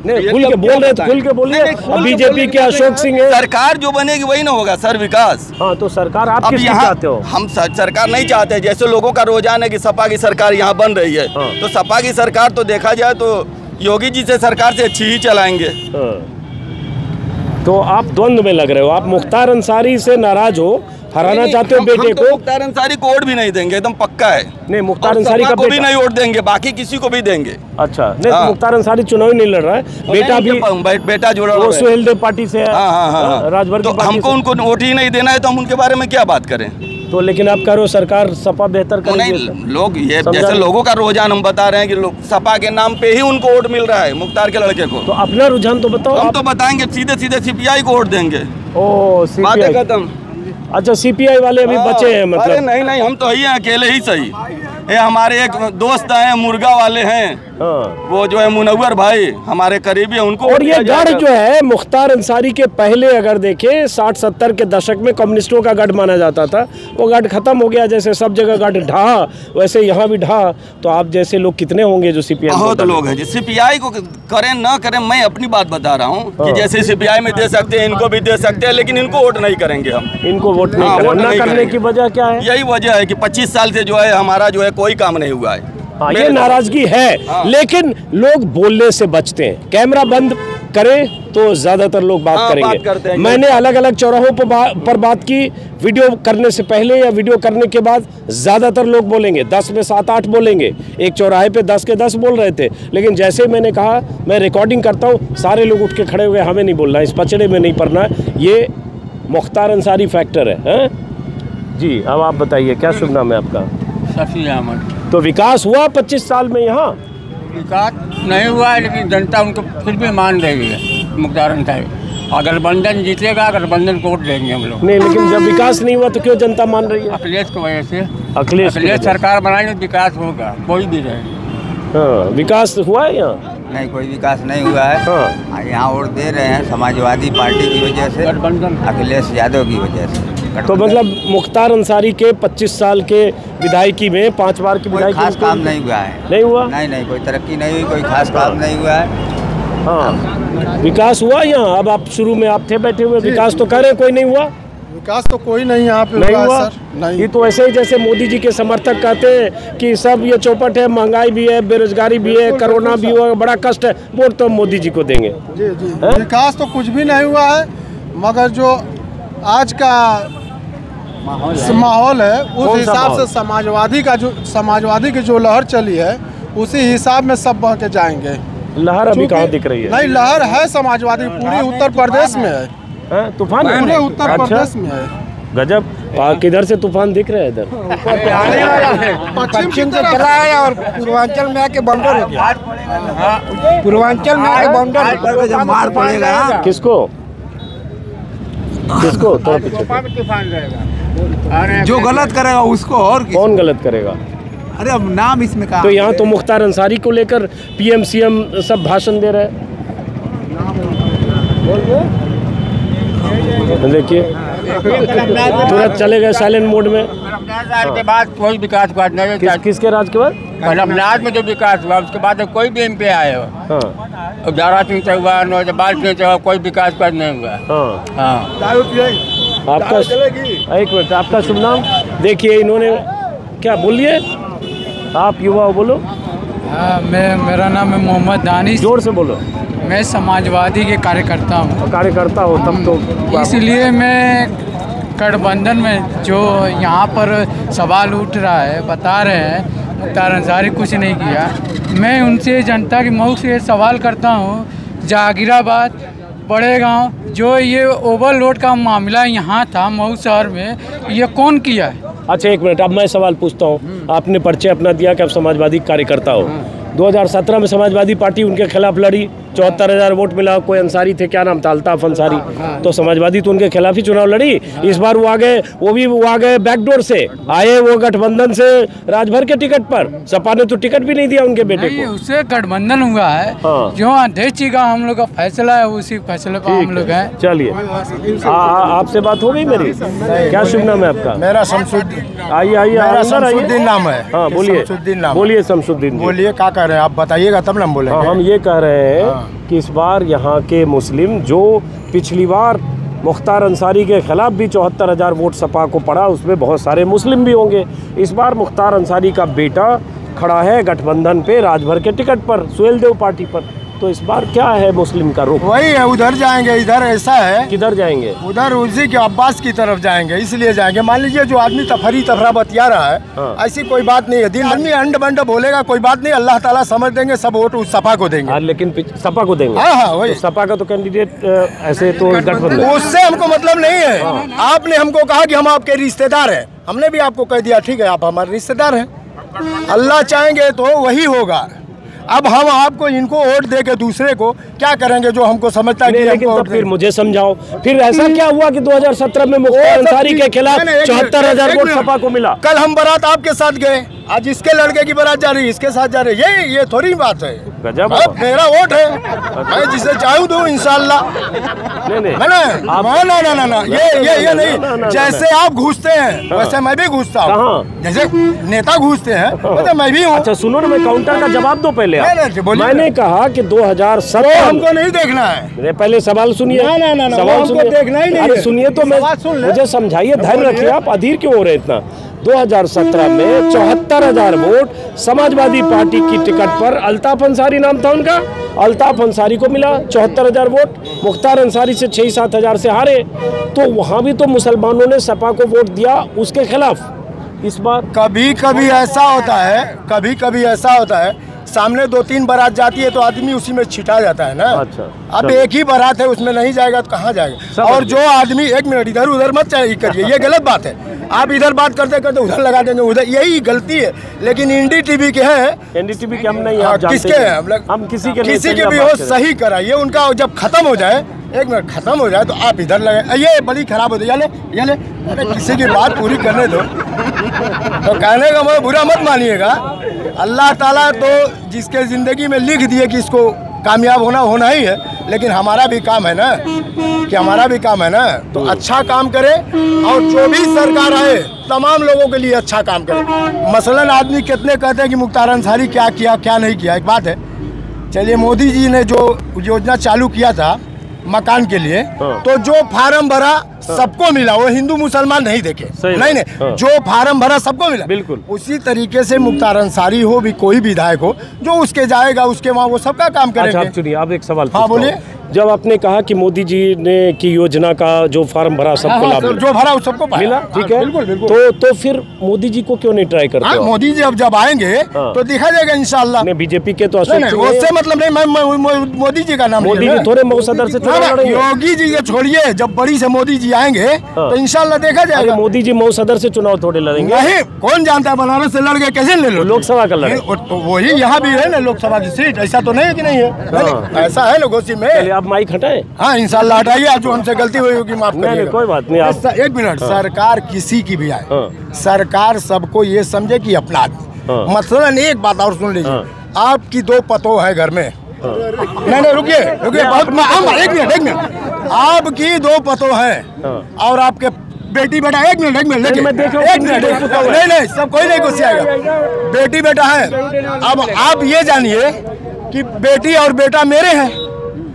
नहीं, खुल के बोल रहे, खुल के बोलिए। बीजेपी के अशोक सिंह है। सरकार जो बनेगी वही ना होगा सर विकास। हाँ, तो सरकार आप किसकी चाहते हो? हम सरकार नहीं चाहते। जैसे लोगों का रुझान है कि सपा की सरकार यहाँ बन रही है, तो सपा की सरकार तो देखा जाए तो योगी जी से सरकार से अच्छी ही चलाएंगे। तो आप द्वंद्व में लग रहे हो। आप मुख्तार अंसारी से नाराज हो, हराना चाहते हो बेटे को। मुख्तार अंसारी को वोट भी नहीं देंगे, एकदम पक्का है। नहीं, मुख्तार अंसारी का को भी नहीं वोट देंगे, बाकी किसी को भी देंगे। अच्छा, नहीं, मुख्तार अंसारी चुनाव नहीं लड़ रहा है, बेटा भी बेटा जुड़ा वो सुहेल देव पार्टी से है, राजभर की पार्टी। हमको उनको वोट ही नहीं देना है, तो हम उनके बारे में क्या बात करें? तो लेकिन आप कह रहे हो सरकार सपा बेहतर करेगी। लोग ये जैसे लोगों का रुझान हम बता रहे हैं कि सपा के नाम पे ही उनको वोट मिल रहा है, मुख्तार के लड़के को। तो अपना रुझान तो बताओ। हम तो बताएंगे सीधे सीधे सीपीआई को वोट देंगे। ओ, बातें खत्म। अच्छा, सीपीआई वाले अभी बचे हैं मतलब? अरे नहीं नहीं, हम तो ही हैं, अकेले ही सही। ये हमारे एक दोस्त हैं, मुर्गा वाले हैं, वो जो है मुनव्वर भाई हमारे करीबी है, उनको। और ये गढ़ जो है मुख्तार अंसारी के पहले अगर देखें 60-70 के दशक में कम्युनिस्टों का गढ़ माना जाता था, वो गढ़ खत्म हो गया। जैसे सब जगह गढ़ ढहा, वैसे यहाँ भी ढहा। तो आप जैसे लोग कितने होंगे जो सीपीआई? बहुत लोग हैं। सीपीआई को करें ना करें, मैं अपनी बात बता रहा हूँ कि जैसे सीपीआई में दे सकते हैं, इनको भी दे सकते हैं, लेकिन इनको वोट नहीं करेंगे हम। इनको वोट नहीं करने की वजह क्या है? यही वजह है कि 25 साल से जो है हमारा जो है कोई काम नहीं हुआ है। हाँ, ये नाराजगी है। लेकिन लोग बोलने से बचते हैं। कैमरा बंद करें तो ज्यादातर लोग बात करेंगे। मैंने अलग अलग चौराहों पर बात की, वीडियो करने से पहले या वीडियो करने के बाद ज्यादातर लोग बोलेंगे, 10 में 7-8 बोलेंगे। एक चौराहे पे 10 के 10 बोल रहे थे, लेकिन जैसे मैंने कहा मैं रिकॉर्डिंग करता हूँ, सारे लोग उठ के खड़े हुए, हमें नहीं बोलना, इस पचड़े में नहीं पड़ना। ये मुख्तार अंसारी फैक्टर है। जी, अब आप बताइए, क्या शुभ नाम है आपका? शफी अहमद। तो विकास हुआ 25 साल में यहाँ? विकास नहीं हुआ है, लेकिन जनता उनको फिर भी मान रही है मुख्तार अंसारी। अगर गठबंधन जीतेगा, गठबंधन को वोट देंगे हम लोग। नहीं, लेकिन जब विकास नहीं हुआ तो क्यों जनता मान रही है? अखिलेश की वजह से। अखिलेश सरकार बनाएंगे, विकास होगा, कोई भी रहे। हाँ, विकास हुआ है यहाँ? नहीं, कोई विकास नहीं हुआ है। हाँ, यहाँ वोट दे रहे हैं समाजवादी पार्टी की वजह से, अखिलेश यादव की वजह से। तो मतलब मुख्तार अंसारी के 25 साल के विधायकी में 5 बार की विधायकी खास काम नहीं हुआ है। नहीं हुआ? नहीं, कोई तरक्की नहीं हुई, कोई खास काम नहीं हुआ है। हाँ, विकास हुआ यहाँ? अब आप शुरू में आप थे बैठे हुए, विकास तो कह रहे कोई नहीं हुआ। विकास तो कोई नहीं यहाँ पे नहीं हुआ सर। नहीं। ये तो ऐसे ही जैसे मोदी जी के समर्थक कहते हैं कि सब ये चौपट है, महंगाई भी है, बेरोजगारी भी है, कोरोना भी हुआ, बड़ा कष्ट है, वोट तो मोदी जी को देंगे। जी जी, विकास तो कुछ भी नहीं हुआ है, मगर जो आज का माहौल है उस हिसाब से समाजवादी की जो लहर चली है, उसी हिसाब में सब बह के जाएंगे। लहर अभी कहाँ दिख रही है? नहीं, लहर है समाजवादी, पूरी उत्तर प्रदेश में है। तूफान पूरे उत्तर प्रदेश में है। गजब। किधर से तूफान दिख रहा है? इधर पश्चिम से चला है और पूर्वांचल में आके बाउंडर हो गया। पूर्वांचल में आके बाउंडर जब मार पड़ेगा किसको तो तूफान रहेगा। जो गलत करेगा उसको। और कौन गलत करेगा? अरे अब नाम इसमें कहा। तो यहाँ तो मुख्तार अंसारी को लेकर PM CM सब भाषण दे रहे हैं। देखिए तुरंत चले गए साइलेंट मोड में। कलमनाथ राज के बाद कोई विकास हुआ नहीं। किसके राज के बाद? कलमनाथ में जो विकास हुआ उसके बाद कोई भी MP आए हो। हाँ। 11 दिन से हुआ, 12 दिन से हुआ, कोई विकास नहीं हुआ। हाँ। आपका एक मिनट, आपका शुभ नाम? देखिए इन्होंने क्या बोलिए, आप युवा हो, बोलो। हाँ, मेरा नाम है मोहम्मद दानिश। जोर से बोलो। मैं समाजवादी के कार्यकर्ता हूँ। कार्यकर्ता हो तब तो इसलिए मैं गठबंधन में जो यहाँ पर सवाल उठ रहा है, बता रहे हैं मुख्तार अंसारी कुछ नहीं किया। मैं उनसे जनता के मुँह से सवाल करता हूँ, जहांगीराबाद बड़े गांव जो ये ओवरलोड का मामला यहाँ था मऊ शहर में, ये कौन किया है? अच्छा एक मिनट, अब मैं सवाल पूछता हूँ। आपने परिचय अपना दिया कि आप समाजवादी कार्यकर्ता हो। 2017 में समाजवादी पार्टी उनके खिलाफ लड़ी, 74,000 वोट मिला। कोई अंसारी थे, क्या नाम था, अल्ताफ अंसारी, तो समाजवादी तो उनके खिलाफ ही चुनाव लड़ी। इस बार वो आ गए बैकडोर से आए, वो गठबंधन से राजभर के टिकट पर। सपा ने तो टिकट भी नहीं दिया उनके बेटे को। उससे गठबंधन हुआ है। जो अध्यक्ष जी का हम लोग का फैसला है, उसी फैसले पर हम लोग हैं। चलिए, आपसे बात हो गई मेरी? क्या शुभ नाम है आपका? मेरा शमसुद्दीन। आइए शमसुद्दीन नाम है। हाँ बोलिए, बोलिए शमसुद्दीन, बोलिए क्या कह रहे हैं आप, बताइएगा तब ना हम बोलेंगे। हम ये कह रहे हैं कि इस बार यहाँ के मुस्लिम, जो पिछली बार मुख्तार अंसारी के खिलाफ भी 74,000 वोट सपा को पड़ा, उसमें बहुत सारे मुस्लिम भी होंगे। इस बार मुख्तार अंसारी का बेटा खड़ा है गठबंधन पे राजभर के टिकट पर, सुहेलदेव पार्टी पर। तो इस बार क्या है मुस्लिम का रुख? वही है, उधर जाएंगे। इधर ऐसा है, किधर जाएंगे? उधर उसी के अब्बास की तरफ जाएंगे, इसलिए जाएंगे। मान लीजिए जो आदमी तफरा बतिया रहा है, ऐसी कोई बात नहीं है। दिन आदमी अंड बंड बोलेगा, कोई बात नहीं, अल्लाह ताला समझ देंगे, सब वोट उस सपा को देंगे। लेकिन सपा को देंगे? हाँ, वही। तो सपा का तो कैंडिडेट ऐसे तो गठबंधन, उससे हमको मतलब नहीं है। आपने हमको कहा कि हम आपके रिश्तेदार हैं, हमने भी आपको कह दिया ठीक है आप हमारे रिश्तेदार हैं। अल्लाह चाहेंगे तो वही होगा। अब हम आपको इनको वोट दे के दूसरे को क्या करेंगे जो हमको समझता है कि लेकिन तो फिर मुझे समझाओ, फिर ऐसा क्या हुआ कि 2017 में मुख्तार अंसारी के खिलाफ 74,000 वोट सपा को मिला? कल हम बारात आपके साथ गए, आज इसके लड़के की बारात जा रही है, इसके साथ जा रही है। ये थोड़ी बात है। गजब। अब मेरा वोट है, मैं जिसे चाहूँ दूँ इंशाल्लाह। ना ये नहीं। जैसे आप घुसते हैं वैसे मैं भी घुसता हूँ। जैसे नेता घुसते हैं वैसे मैं भी हूँ। अच्छा सुनो ना, मैं काउंटर का जवाब दो पहले। मैंने कहा कि 2017 हमको नहीं देखना है। पहले सवाल सुनिए। सवाल हमको देखना ही नहीं है। सुनिए तो मैं, मुझे समझाइए, धैर्य रखिए। आप अधीर क्यों हो रहे इतना? 2017 में 74,000 वोट समाजवादी पार्टी की टिकट पर, अल्ताफ अंसारी नाम था उनका, अल्ताफ अंसारी को मिला 74,000 वोट। मुख्तार अंसारी से 6-7 हज़ार से हारे। तो वहाँ भी तो मुसलमानों ने सपा को वोट दिया उसके खिलाफ। इस बार कभी कभी ऐसा होता है, कभी कभी ऐसा होता है, सामने 2-3 बारात जाती है तो आदमी उसी में छिटा जाता है ना। अच्छा, अब एक ही बारात है, उसमें नहीं जाएगा तो कहाँ जाएगा? और जो आदमी, एक मिनट, इधर उधर मत करिए, ये गलत बात है। आप इधर बात करते करते उधर लगा देंगे, उधर, यही गलती है। लेकिन NDTV के हैं, NDTV के हम नहीं, किसके हैं हम किसी के भी हो, सही कराइए उनका। जब खत्म हो जाए, एक मिनट खत्म हो जाए तो आप इधर लगे। ये बड़ी खराब होती है। ये ले अरे किसी की बात पूरी करने दो। तो कहने का मैं बुरा मत मानिएगा। अल्लाह ताला तो जिसके ज़िंदगी में लिख दिए कि इसको कामयाब होना ही है। लेकिन हमारा भी काम है ना, कि हमारा भी काम है ना, तो अच्छा काम करे। और जो भी सरकार आए तमाम लोगों के लिए अच्छा काम करे। मसलन आदमी कितने कहते हैं कि मुख्तार अंसारी क्या किया क्या नहीं किया, एक बात है। चलिए, मोदी जी ने जो योजना चालू किया था मकान के लिए, तो जो फार्म भरा सबको मिला, वो हिंदू मुसलमान नहीं देखे, नहीं जो फार्म भरा सबको मिला। बिल्कुल उसी तरीके से मुख्तार अंसारी हो भी कोई विधायक हो, जो उसके जाएगा उसके वहाँ वो सबका काम करेंगे। अच्छा चलिए, आप एक सवाल। हाँ बोलिए। जब आपने कहा कि मोदी जी ने की योजना का जो फार्म भरा सबको लाभ मिला, जो भरा सबको मिला, ठीक है, बिल्कुल बिल्कुल। तो फिर मोदी जी को क्यों नहीं ट्राई करते? मोदी जी अब जब आएंगे तो दिखा जाएगा इंशाल्लाह। बीजेपी के तो उससे मतलब नहीं, मैं मोदी जी का नाम, मोदी जी थोड़े मऊ सदर से योगी जी के छोड़िए, जब बड़ी से मोदी जी आएंगे तो इंशाल्लाह देखा जाएगा। मोदी जी मऊ सदर से चुनाव थोड़े लड़ेंगे? नहीं, कौन जानता है, बनारस से लड़ गए, कैसे ले लो? लोकसभा का लड़े, वही यहाँ भी है ना लोकसभा की सीट। ऐसा तो नहीं है कि नहीं है, ऐसा है ना घोसी में। आप माइक हटाए। हाँ इंशाल्लाह हटाइए। आप जो हमसे गलती हुई होगी माफ करिएगा। कोई बात नहीं। एक मिनट, सरकार किसी की भी आए, सरकार सबको ये समझे कि अपना आदमी। मसलन एक बात और सुन लीजिए, आपकी 2 पतो है घर में। नहीं रुकिए, एक मिनट। आपकी 2 पतो हैं और आपके बेटी बेटा, एक मिनट एक मिनट नहीं, सब कोई नहीं घुसियाएगा। बेटी बेटा है। अब आप ये जानिए कि बेटी और बेटा मेरे हैं,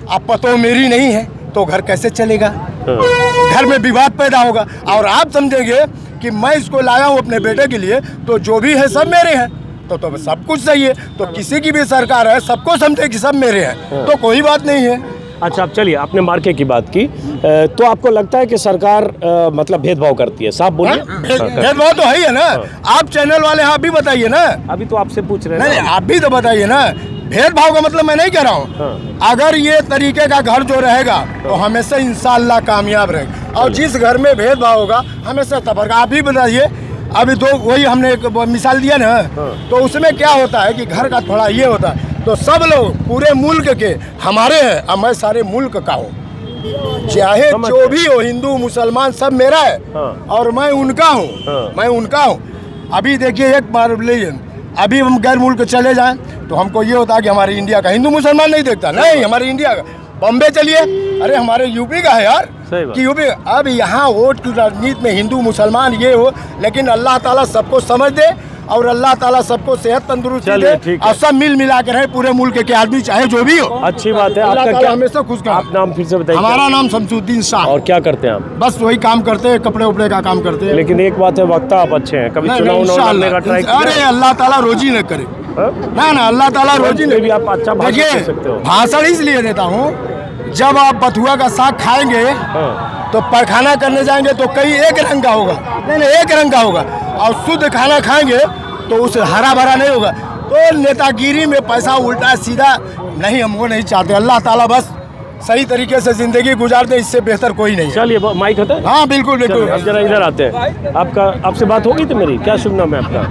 अब पतो मेरी नहीं है तो घर कैसे चलेगा? घर में विवाद पैदा होगा। और आप समझेंगे कि मैं इसको लाया हूँ अपने बेटे के लिए, तो जो भी है सब मेरे हैं, तो सब कुछ सही है। तो किसी की भी सरकार है, सबको समझे कि सब मेरे हैं, तो कोई बात नहीं है। अच्छा, अब चलिए, आपने मार्के की बात की, तो आपको लगता है कि सरकार मतलब भेदभाव करती है? साफ बोलिए। भेदभाव तो है ही है ना। आप चैनल वाले आप भी बताइए ना। अभी तो आपसे पूछ रहे हैं। नहीं, आप भी तो बताइए ना। भेदभाव का मतलब मैं नहीं कह रहा हूँ। अगर ये तरीके का घर जो रहेगा तो हमेशा इंशाल्लाह कामयाब रहेगा, और जिस घर में भेदभाव होगा हमेशा तबरका। आप भी बताइए, अभी तो वही हमने एक मिसाल दिया ना, तो उसमें क्या होता है कि घर का थोड़ा ये होता है, तो सब लोग पूरे मुल्क के हमारे हैं, अब मैं सारे मुल्क का हूँ, चाहे जो भी हो, हिंदू मुसलमान सब मेरा है, और मैं उनका हूँ। अभी देखिए, एक बार अभी हम गैर मुल्क चले जाएं तो हमको ये होता है कि हमारे इंडिया का हिंदू मुसलमान नहीं देखता, नहीं हमारे इंडिया का। बॉम्बे चलिए, अरे हमारे यूपी का है यार, कि यूपी। अब यहाँ वोट की राजनीति में हिंदू मुसलमान ये हो, लेकिन अल्लाह ताला सबको समझ दे और अल्लाह ताला सबको सेहत तंदुरुस्ती दे, और सब मिल मिला के रहे पूरे मुल्क के आदमी, चाहे जो भी हो। अच्छी बात है। आपका क्या हमेशा खुश कर। आप नाम फिर से बताइए। हमारा नाम शमसुद्दीन शाह। और क्या करते हैं आप? बस वही काम करते हैं, कपड़े उपड़े का काम करते हैं। लेकिन एक बात है, वक्ता आप अच्छे हैं, कभी चुनाव लड़ने का ट्राई किया? अरे अल्लाह ताला रोजी न करे, ना अल्लाह ताला रोजी न। भी आप अच्छा देखिए, भाषण इसलिए देता हूँ, जब आप बथुआ का साग खाएंगे तो पैखाना करने जाएंगे तो कई एक रंग का होगा, नहीं एक रंग का होगा, और शुद्ध खाना खाएंगे तो उसे हरा भरा नहीं होगा। तो नेतागिरी में पैसा उल्टा सीधा नहीं, हम वो नहीं चाहते। अल्लाह ताला बस सही तरीके से जिंदगी गुजार दे, इससे बेहतर कोई नहीं। चलिए, माइक होता है? हाँ बिल्कुल बिल्कुल। अब जरा इधर आते हैं। आपसे बात होगी तो मेरी, क्या शुभ नाम है आपका?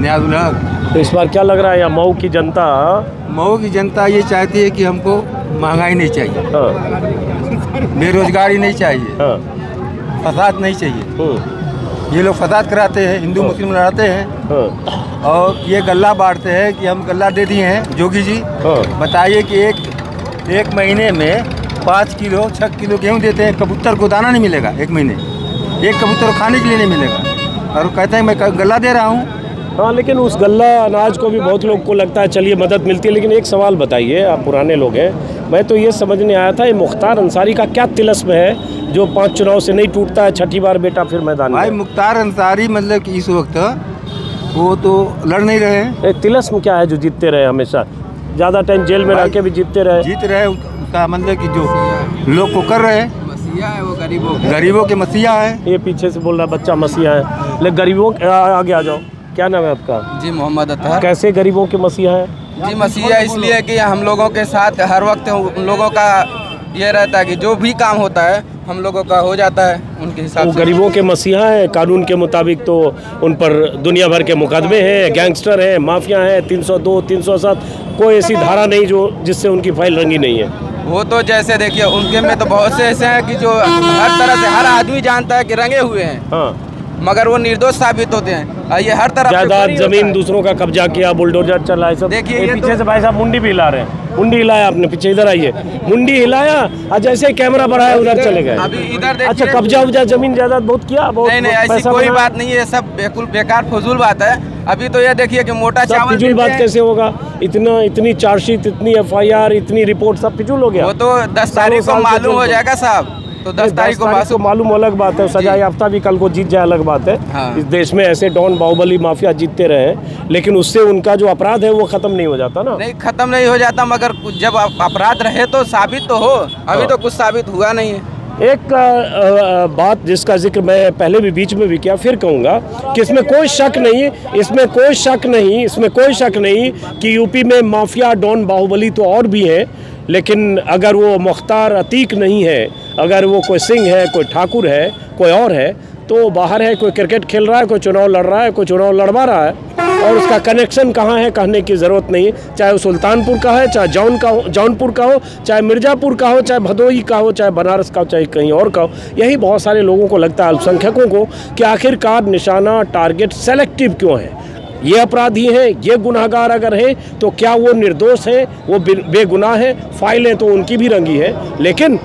न्याजुल हक। तो इस बार क्या लग रहा है, यहाँ मऊ की जनता? मऊ की जनता ये चाहती है कि हमको महंगाई नहीं चाहिए, बेरोजगारी नहीं चाहिए, फसाद नहीं चाहिए। ये लोग फसाद कराते हैं, हिंदू मुस्लिम लड़ाते हैं, और ये गल्ला बांटते हैं कि हम गल्ला दे दिए हैं जोगी जी। बताइए कि एक महीने में 5 किलो 6 किलो गेहूँ देते हैं, कबूतर को दाना नहीं मिलेगा, एक महीने एक कबूतर खाने के लिए नहीं मिलेगा, और कहते हैं मैं गल्ला दे रहा हूँ। हाँ, लेकिन उस गल्ला अनाज को भी बहुत लोग को लगता है चलिए मदद मिलती है। लेकिन एक सवाल बताइए, आप पुराने लोग हैं, मैं तो ये समझने आया था, ये मुख्तार अंसारी का क्या तिलस्म है जो 5 चुनाव से नहीं टूटता है, छठी बार बेटा फिर मैदान में? भाई मुख्तार अंसारी मतलब कि इस वक्त वो तो लड़ नहीं रहे हैं। तिलस्म क्या है जो जीतते रहे हमेशा, ज़्यादा टाइम जेल में रह के भी जीत रहे? उसका मतलब कि जो लोग को कर रहे हैं, मसीहा है वो, गरीबों के मसीहा है। ये पीछे से बोल रहा है बच्चा मसीहा है, लेकिन गरीबों आगे आ जाओ। क्या नाम है आपका? जी मोहम्मद अतहर। कैसे गरीबों के मसीहा है? जी मसीहा इसलिए कि हम लोगों के साथ हर वक्त उन लोगों का ये रहता है कि जो भी काम होता है हम लोगों का हो जाता है उनके हिसाब से। गरीबों के मसीहा है, कानून के मुताबिक तो उन पर दुनिया भर के मुकदमे हैं, गैंगस्टर हैं, माफिया हैं, 302 307, कोई ऐसी धारा नहीं जो जिससे उनकी फाइल रंगी नहीं है। वो तो जैसे देखिए उनके में तो बहुत से ऐसे हैं कि जो हर तरह से हर आदमी जानता है कि रंगे हुए हैं, हाँ, मगर वो निर्दोष साबित होते हैं। ये हर तरफ जायदाद जमीन दूसरों का कब्जा किया, बुलडोजर चला है सब। देखिए पीछे तो से भाई साहब मुंडी भी हिला रहे हैं, मुंडी हिलाया आपने, पीछे इधर आइए, मुंडी हिलाया और जैसे कैमरा बढ़ाया उधर चले गए। अभी इधर देखिए। अच्छा, कब्जा उब्जा जमीन जायदाद बहुत किया? नहीं ऐसी कोई बात नहीं है, सब बिल्कुल बेकार फजूल बात है। अभी तो ये देखिए कि मोटा चावल फिजूल बात कैसे होगा? इतनी चार्जशीट, इतनी FIR, इतनी रिपोर्ट, सब फिजूल हो गया। वो तो 10 तारीख को मालूम हो जाएगा साहब, तो 10 तारीख को मालूम अलग बात है, सजा याफ्ता भी कल को जीत जाए अलग बात है। हाँ। इस देश में ऐसे डॉन बाहुबली माफिया जीतते रहे, लेकिन उससे उनका जो अपराध है वो खत्म नहीं हो जाता ना? नहीं खत्म नहीं हो जाता, मगर जब अपराध रहे तो साबित तो हो। अभी तो कुछ साबित हुआ नहीं है। एक बात जिसका जिक्र मैं पहले भी बीच में भी किया, फिर कहूँगा कि इसमें कोई शक नहीं कि यूपी में माफिया डॉन बाहुबली तो और भी हैं, लेकिन अगर वो मुख्तार अतीक नहीं है, अगर वो कोई सिंह है, कोई ठाकुर है, कोई और है, तो बाहर है, कोई क्रिकेट खेल रहा है, कोई चुनाव लड़ रहा है, कोई चुनाव लड़वा रहा है, और उसका कनेक्शन कहाँ है कहने की ज़रूरत नहीं। चाहे वो सुल्तानपुर का है, चाहे जौनपुर का हो, चाहे मिर्ज़ापुर का हो, चाहे भदोही का हो, चाहे बनारस का हो, चाहे कहीं और का हो। यही बहुत सारे लोगों को लगता है, अल्पसंख्यकों को, कि आखिरकार निशाना टारगेट सेलेक्टिव क्यों है? ये अपराधी हैं, ये गुनाहगार अगर हैं तो क्या वो निर्दोष हैं, वो बेगुनाह हैं? फाइलें तो उनकी भी रंगी है, लेकिन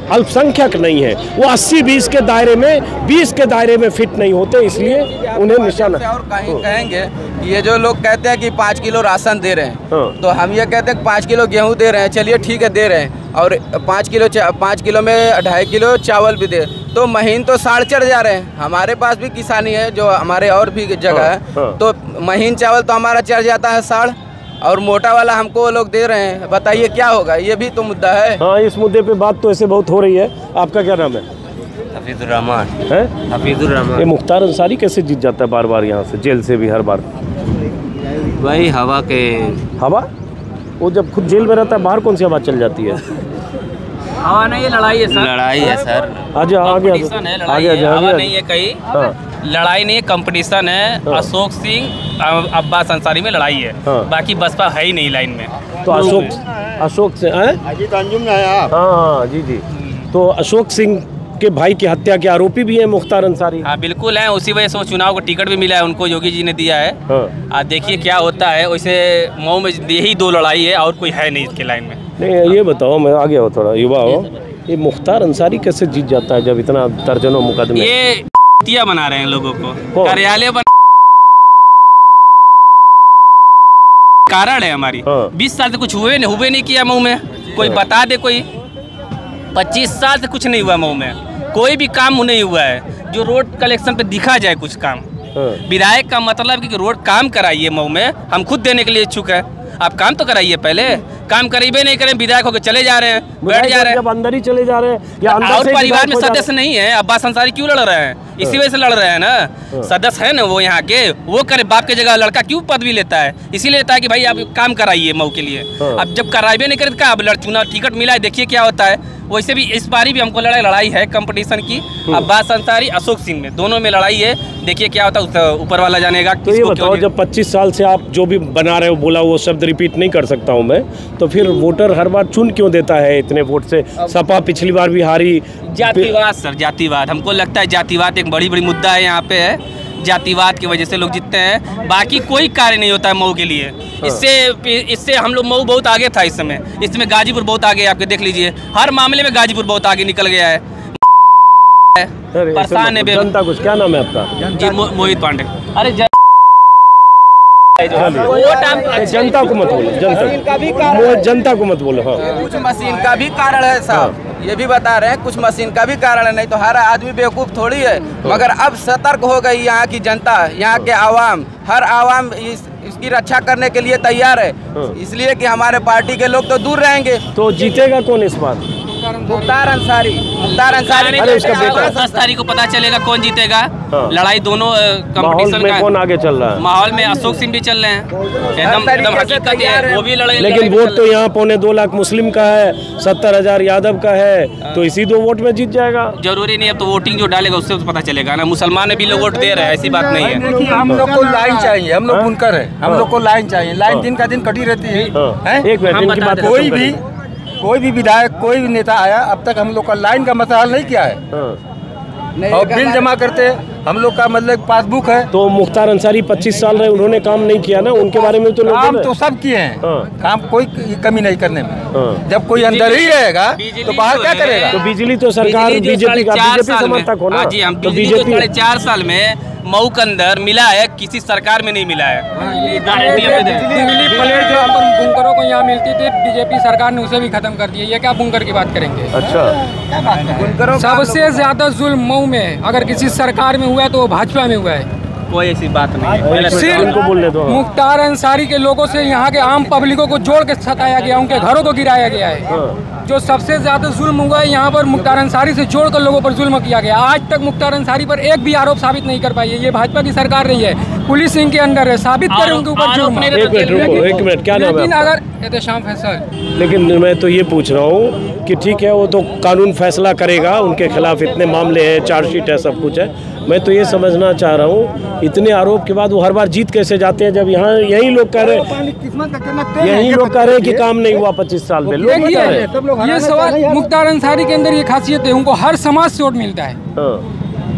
अल्पसंख्यक नहीं है, वो 80-20 के दायरे में 20 के दायरे में फिट नहीं होते, इसलिए उन्हें निशाना। और कहीं कहेंगे ये जो लोग कहते हैं कि 5 किलो राशन दे रहे हैं, तो हम ये कहते हैं 5 किलो गेहूं दे रहे हैं, चलिए ठीक है दे रहे हैं, और 5 किलो में 2.5 किलो चावल भी दे, तो महीन तो साढ़ चढ़ जा रहे हैं। हमारे पास भी किसानी है, जो हमारे और भी जगह है, तो महीन चावल तो हमारा चढ़ जाता है साढ़, और मोटा वाला हमको वो लोग दे रहे हैं। बताइए क्या होगा, ये भी तो मुद्दा है। हाँ, इस मुद्दे पे बात तो ऐसे बहुत हो रही है। आपका क्या नाम है? हफीजुर रहमान है। हफीजुर रहमान। ये मुख्तार अंसारी कैसे जीत जाता है बार बार यहाँ से, जेल से भी हर बार? वही हवा के हवा, वो जब खुद जेल में रहता है बाहर कौन सी हवा चल जाती है? हवा नहीं, ये लड़ाई है सर। लड़ाई है सर, आगे आगे हवा नहीं है कहीं, लड़ाई नहीं है, कंपटीशन है। अशोक सिंह अब्बास अंसारी में लड़ाई है, बाकी बसपा है ही नहीं लाइन में। तो अशोक से हाँ जी जी, तो अशोक सिंह के भाई की हत्या के आरोपी भी है मुख्तार अंसारी। हाँ बिल्कुल है, उसी वजह से वो चुनाव को टिकट भी मिला है उनको, योगी जी ने दिया है। आज देखिए क्या होता है। वैसे मऊ में यही 2 लड़ाई है और कोई है नहीं इसके लाइन में। नहीं, ये बताओ, मैं आ गया हो, थोड़ा युवा हो, ये मुख्तार अंसारी कैसे जीत जाता है जब इतना दर्जनों मुकदमे? ये बना रहे हैं लोगों को, कार्यालय कारण है हमारी। 20 साल से कुछ हुए नहीं किया मऊ में, कोई बता दे। कोई 25 साल से कुछ नहीं हुआ मऊ में, कोई भी काम नहीं हुआ है। जो रोड कलेक्शन पे दिखा जाए कुछ काम, विधायक का मतलब कि रोड काम कराइए मऊ में, हम खुद देने के लिए इच्छुक है। आप काम तो कराइए, पहले काम करीबे नहीं करें, विधायक होकर चले जा रहे हैं, बैठ जा रहे हैं, जब अंदर ही चले जा रहे हैं, या अंदर और परिवार में सदस्य नहीं है। अब्बास अंसारी क्यों लड़ रहे हैं? इसी वजह से लड़ रहे हैं ना, सदस्य है ना वो यहाँ के, वो करे। बाप के जगह लड़का क्यों पदवी लेता है? इसीलिए लेता है कि भाई आप काम कराइए मऊ के लिए। अब जब कराइबे नहीं करे, अब चुनाव टिकट मिला है, देखिए क्या होता है। वैसे भी इस बारी भी हमको लड़ाई है कंपटीशन की, अब्बास अंसारी अशोक सिंह में, दोनों में लड़ाई है। देखिए क्या होता है, ऊपर वाला जानेगा। तो ये बताओ, जब 25 साल से आप जो भी बना रहे हो, बोला वो शब्द रिपीट नहीं कर सकता हूँ मैं, तो फिर वोटर हर बार चुन क्यों देता है इतने वोट से? सपा पिछली बार भी हारी। जातिवाद सर, जातिवाद, हमको लगता है जातिवाद एक बड़ी मुद्दा है यहाँ पे है। जातिवाद की वजह से लोग जीतते हैं, बाकी कोई कार्य नहीं होता है मऊ के लिए। इससे हम लोग, मऊ बहुत आगे था इस समय, इसमें गाजीपुर बहुत आगे, आपके देख लीजिए, हर मामले में गाजीपुर बहुत आगे निकल गया है। परेशान है जनता कुछ। क्या नाम है आपका? जी मोहित पांडे। अरे जनता को मत बोलो, जनता को मत बोलो। हाँ, कुछ मशीन का भी कारण है साहब, ये भी बता रहे हैं, कुछ मशीन का भी कारण है, नहीं तो हर आदमी बेवकूफ़ थोड़ी है। मगर अब सतर्क हो गई यहाँ की जनता, यहाँ के आवाम, हर आवाम इसकी रक्षा करने के लिए तैयार है, इसलिए कि हमारे पार्टी के लोग तो दूर रहेंगे। तो जीतेगा कौन इस बार? मुख्तार अंसारी। 10 तारीख को पता चलेगा कौन जीतेगा। लड़ाई दोनों कंपटीशन में कौन आगे चल रहा है? माहौल में अशोक सिंह भी चल रहे हैं, एकदम हकीकत है, वो भी लड़ाई। लेकिन वोट तो यहाँ 2.25 लाख मुस्लिम का है, 70,000 यादव का है, तो इसी 2 वोट में जीत जाएगा। जरूरी नहीं है, अब तो वोटिंग जो डालेगा उससे पता चलेगा ना। मुसलमान भी लोग वोट दे रहे हैं, ऐसी बात नहीं है। हम लोग को लाइन चाहिए, हम लोग बुनकर है, हम लोग को लाइन चाहिए। लाइन दिन का दिन कटी रहती है। एक मिनट, कोई भी विधायक, कोई भी नेता आया, अब तक हम लोग का लाइन का मसला हल नहीं किया है। और बिल जमा करते हम लोग का मतलब पासबुक है। तो मुख्तार अंसारी 25 साल रहे, उन्होंने काम नहीं किया ना, उनके बारे में तो काम तो सब किए हैं, काम कोई कमी नहीं करने में। जब कोई अंदर ही रहेगा तो बाहर क्या करेगा? तो बिजली तो सरकार बीजेपी समर्थक हो ना। जी, हम तो बीजेपी 4.5 साल में मऊ के अंदर मिला है, किसी सरकार में नहीं मिला है। बिजली प्लेट जो अपन बुनकरों को यहाँ मिलती थी, बीजेपी सरकार ने उसे भी खत्म कर दिया। ये क्या बुनकर की बात करेंगे? अच्छा, सबसे ज्यादा जुल्म मऊ में अगर किसी सरकार में हुआ है तो वो भाजपा में हुआ है। कोई ऐसी बात नहीं है। सिर्फ मुख्तार अंसारी के लोगों से यहाँ के आम पब्लिकों को जोड़ के सताया गया, उनके घरों को गिराया गया है। जो सबसे ज्यादा जुल्म हुआ है यहाँ पर मुख्तार अंसारी से जोड़कर लोगों पर जुल्म किया गया। आज तक मुख्तार अंसारी पर एक भी आरोप साबित नहीं कर पाई है। ये भाजपा की सरकार रही है, पुलिस इनके अंदर है, साबित करें उनके ऊपर जुर्म। एक मिनट, क्या नाम है? अगर एहतेशाम फैसल। लेकिन मैं तो ये पूछ रहा हूँ कि ठीक है, वो तो कानून फैसला करेगा, उनके खिलाफ इतने मामले हैं, चार्जशीट है, सब कुछ है। मैं तो ये समझना चाह रहा हूँ, इतने आरोप के बाद वो हर बार जीत कैसे जाते हैं, जब यहाँ यही लोग कह रहे हैं कि काम नहीं हुआ 25 साल में। ये सवाल मुख्तार अंसारी के अंदर ये खासियत है, उनको हर समाज से वोट मिलता है।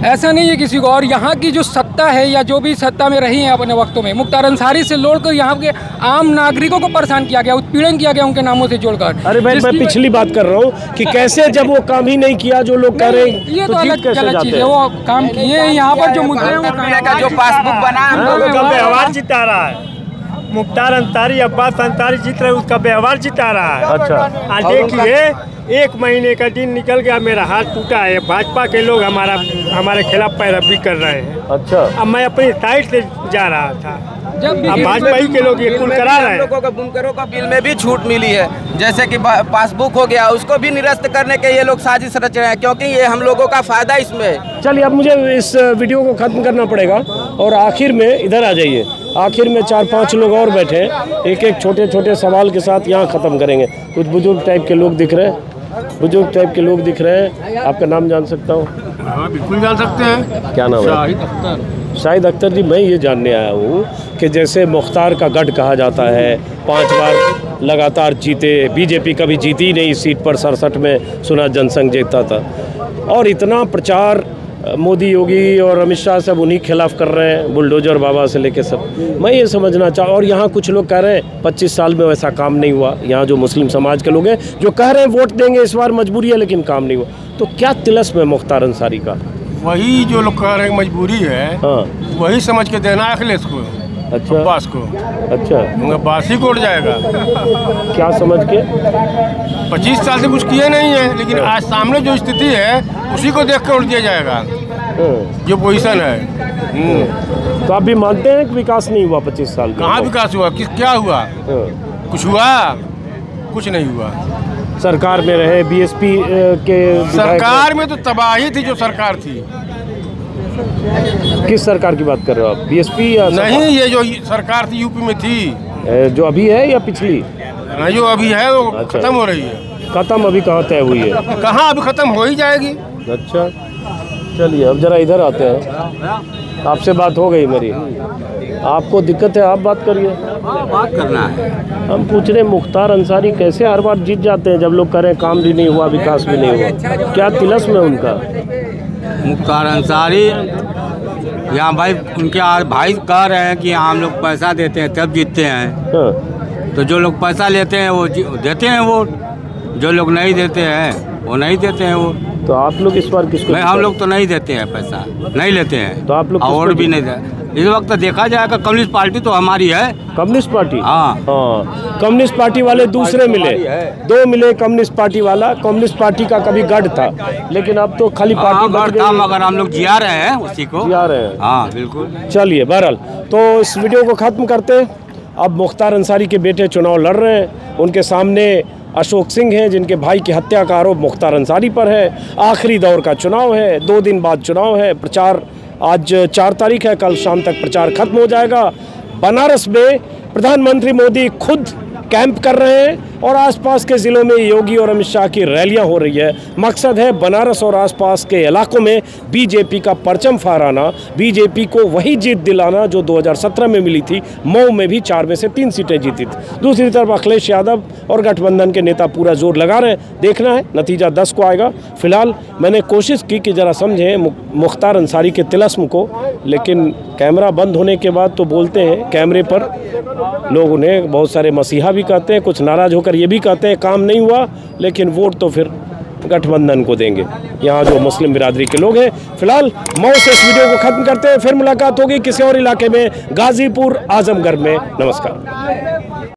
ऐसा नहीं है किसी को। और यहाँ की जो सत्ता है या जो भी सत्ता में रही है अपने वक्तों में, मुख्तार अंसारी से जोड़कर यहाँ के आम नागरिकों को परेशान किया गया, उत्पीड़न किया गया उनके नामों से जोड़कर। अरे भाई मैं पिछली बात कर रहा हूँ कि कैसे जब वो काम ही नहीं किया जो लोग कह रहे हैं, ये तो अलग गलत चीज़ है। वो काम किए हैं, यहाँ पर जो मुद्दे हैं वो जो पासबुक बना व्यवहार जिता रहा है। मुख्तार अंसारी, अब्बास अंसारी जीत रहे, उसका व्यवहार जिता रहा है। अच्छा, देखिए 1 महीने का दिन निकल गया, मेरा हाथ टूटा है। भाजपा के लोग हमारे खिलाफ पैरवी कर रहे हैं। अच्छा, अब मैं अपनी साइड से जा रहा था, अब भाजपा ही के लोग ये कुल करा रहे हैं। लोगों को बुनकरों का बिल में भी छूट मिली है, जैसे कि पासबुक हो गया, उसको भी निरस्त करने के ये लोग साजिश रच रहे हैं, क्योंकि ये हम लोगों का फायदा इसमें है। चलिए अब मुझे इस वीडियो को खत्म करना पड़ेगा और आखिर में इधर आ जाइए। आखिर में 4-5 लोग और बैठे हैं, एक छोटे छोटे सवाल के साथ यहाँ ख़त्म करेंगे। कुछ बुजुर्ग टाइप के लोग दिख रहे हैं, बुजुर्ग टाइप के लोग दिख रहे हैं। आपका नाम जान सकता हूँ? हाँ बिल्कुल जान सकते हैं। क्या नाम है? शाहिद अख्तर। शाहिद अख्तर जी, मैं ये जानने आया हूँ कि जैसे मुख्तार का गढ़ कहा जाता है, 5 बार लगातार जीते, बीजेपी कभी जीती ही नहीं इस सीट पर, 67 में सुना जनसंघ जीतता था, और इतना प्रचार मोदी, योगी और अमित शाह सब उन्हीं खिलाफ कर रहे हैं, बुलडोजर बाबा से लेके सब। मैं ये समझना चाहूँ, और यहाँ कुछ लोग कह रहे हैं 25 साल में वैसा काम नहीं हुआ। यहाँ जो मुस्लिम समाज के लोग हैं जो कह रहे हैं वोट देंगे इस बार, मजबूरी है, लेकिन काम नहीं हुआ। तो क्या तिलस्म है मुख्तार अंसारी का? वही जो लोग कह रहे हैं मजबूरी है, हाँ, वही समझ के देना है अखिलेश को। अच्छा, अब्बास को। अच्छा, अब्बास ही को उड़ जाएगा। क्या समझ के? 25 साल से कुछ किए नहीं है, लेकिन आज सामने जो स्थिति है उसी को देख कर उड़ दिया जाएगा, जो पोजीशन है। तो आप भी मानते हैं कि विकास नहीं हुआ 25 साल में? कहाँ विकास हुआ? क्या हुआ? कुछ हुआ? कुछ नहीं हुआ। सरकार में रहे बीएसपी के सरकार में तो तबाही थी जो सरकार थी। किस सरकार की बात कर रहे हो आप? बीएसपी या नहीं, ये जो सरकार थी यूपी में थी, जो अभी है या पिछली? जो अभी है वो खत्म हो रही है। खत्म अभी कहाँ तय हुई है? कहाँ, अभी खत्म हो ही जाएगी। अच्छा, चलिए अब जरा इधर आते हैं। आपसे बात हो गई मेरी, आपको दिक्कत है, आप बात करिए। बात करना है। हम पूछ रहे मुख्तार अंसारी कैसे हर बार जीत जाते हैं जब लोग कह रहे हैं काम भी नहीं हुआ, विकास भी नहीं हुआ? क्या तिलस्म है उनका? मुख्तार अंसारी यहाँ भाई, उनके भाई कह रहे हैं कि हम लोग पैसा देते हैं तब जीतते हैं। हाँ। तो जो लोग पैसा लेते हैं वो देते हैं वोट, जो लोग नहीं देते हैं वो नहीं देते हैं वोट। तो आप लोग इस बार किसको? नहीं, हम लोग तो नहीं देते हैं, पैसा नहीं लेते हैं। तो आप लोग वोट भी नहीं देते इस वक्त। देखा जाएगा कम्युनिस्ट पार्टी तो हमारी है। Communist party? हाँ, हाँ। कम्युनिस्ट पार्टी वाले दूसरे मिले, 2 मिले कम्युनिस्ट पार्टी वाला। कम्युनिस्ट पार्टी का कभी गढ़ था, लेकिन अब तो खाली पार्टी गढ़ था, मगर हम लोग जिया रहे हैं उसी को, जिया रहे हैं। हाँ बिल्कुल। चलिए बहरहाल, तो इस वीडियो को ख़त्म करते। अब मुख्तार अंसारी के बेटे चुनाव लड़ रहे हैं, उनके सामने अशोक सिंह हैं जिनके भाई की हत्या का आरोप मुख्तार अंसारी पर है। आखिरी दौर का चुनाव है, 2 दिन बाद चुनाव है। प्रचार आज 4 तारीख है, कल शाम तक प्रचार खत्म हो जाएगा। बनारस में प्रधानमंत्री मोदी खुद कैंप कर रहे हैं और आसपास के ज़िलों में योगी और अमित शाह की रैलियां हो रही है। मकसद है बनारस और आसपास के इलाकों में बीजेपी का परचम फहराना, बीजेपी को वही जीत दिलाना जो 2017 में मिली थी। मऊ में भी 4 में से 3 सीटें जीती थी। दूसरी तरफ अखिलेश यादव और गठबंधन के नेता पूरा जोर लगा रहे हैं। देखना है नतीजा 10 को आएगा। फिलहाल मैंने कोशिश की कि ज़रा समझें मुख्तार अंसारी के तिलस्म को, लेकिन कैमरा बंद होने के बाद तो बोलते हैं कैमरे पर, लोग उन्हें बहुत सारे मसीहा भी कहते हैं, कुछ नाराज़ होकर ये भी कहते हैं काम नहीं हुआ, लेकिन वोट तो फिर गठबंधन को देंगे यहाँ जो मुस्लिम बिरादरी के लोग हैं। फिलहाल मऊ से इस वीडियो को ख़त्म करते हैं, फिर मुलाकात होगी किसी और इलाके में, गाजीपुर, आजमगढ़ में। नमस्कार।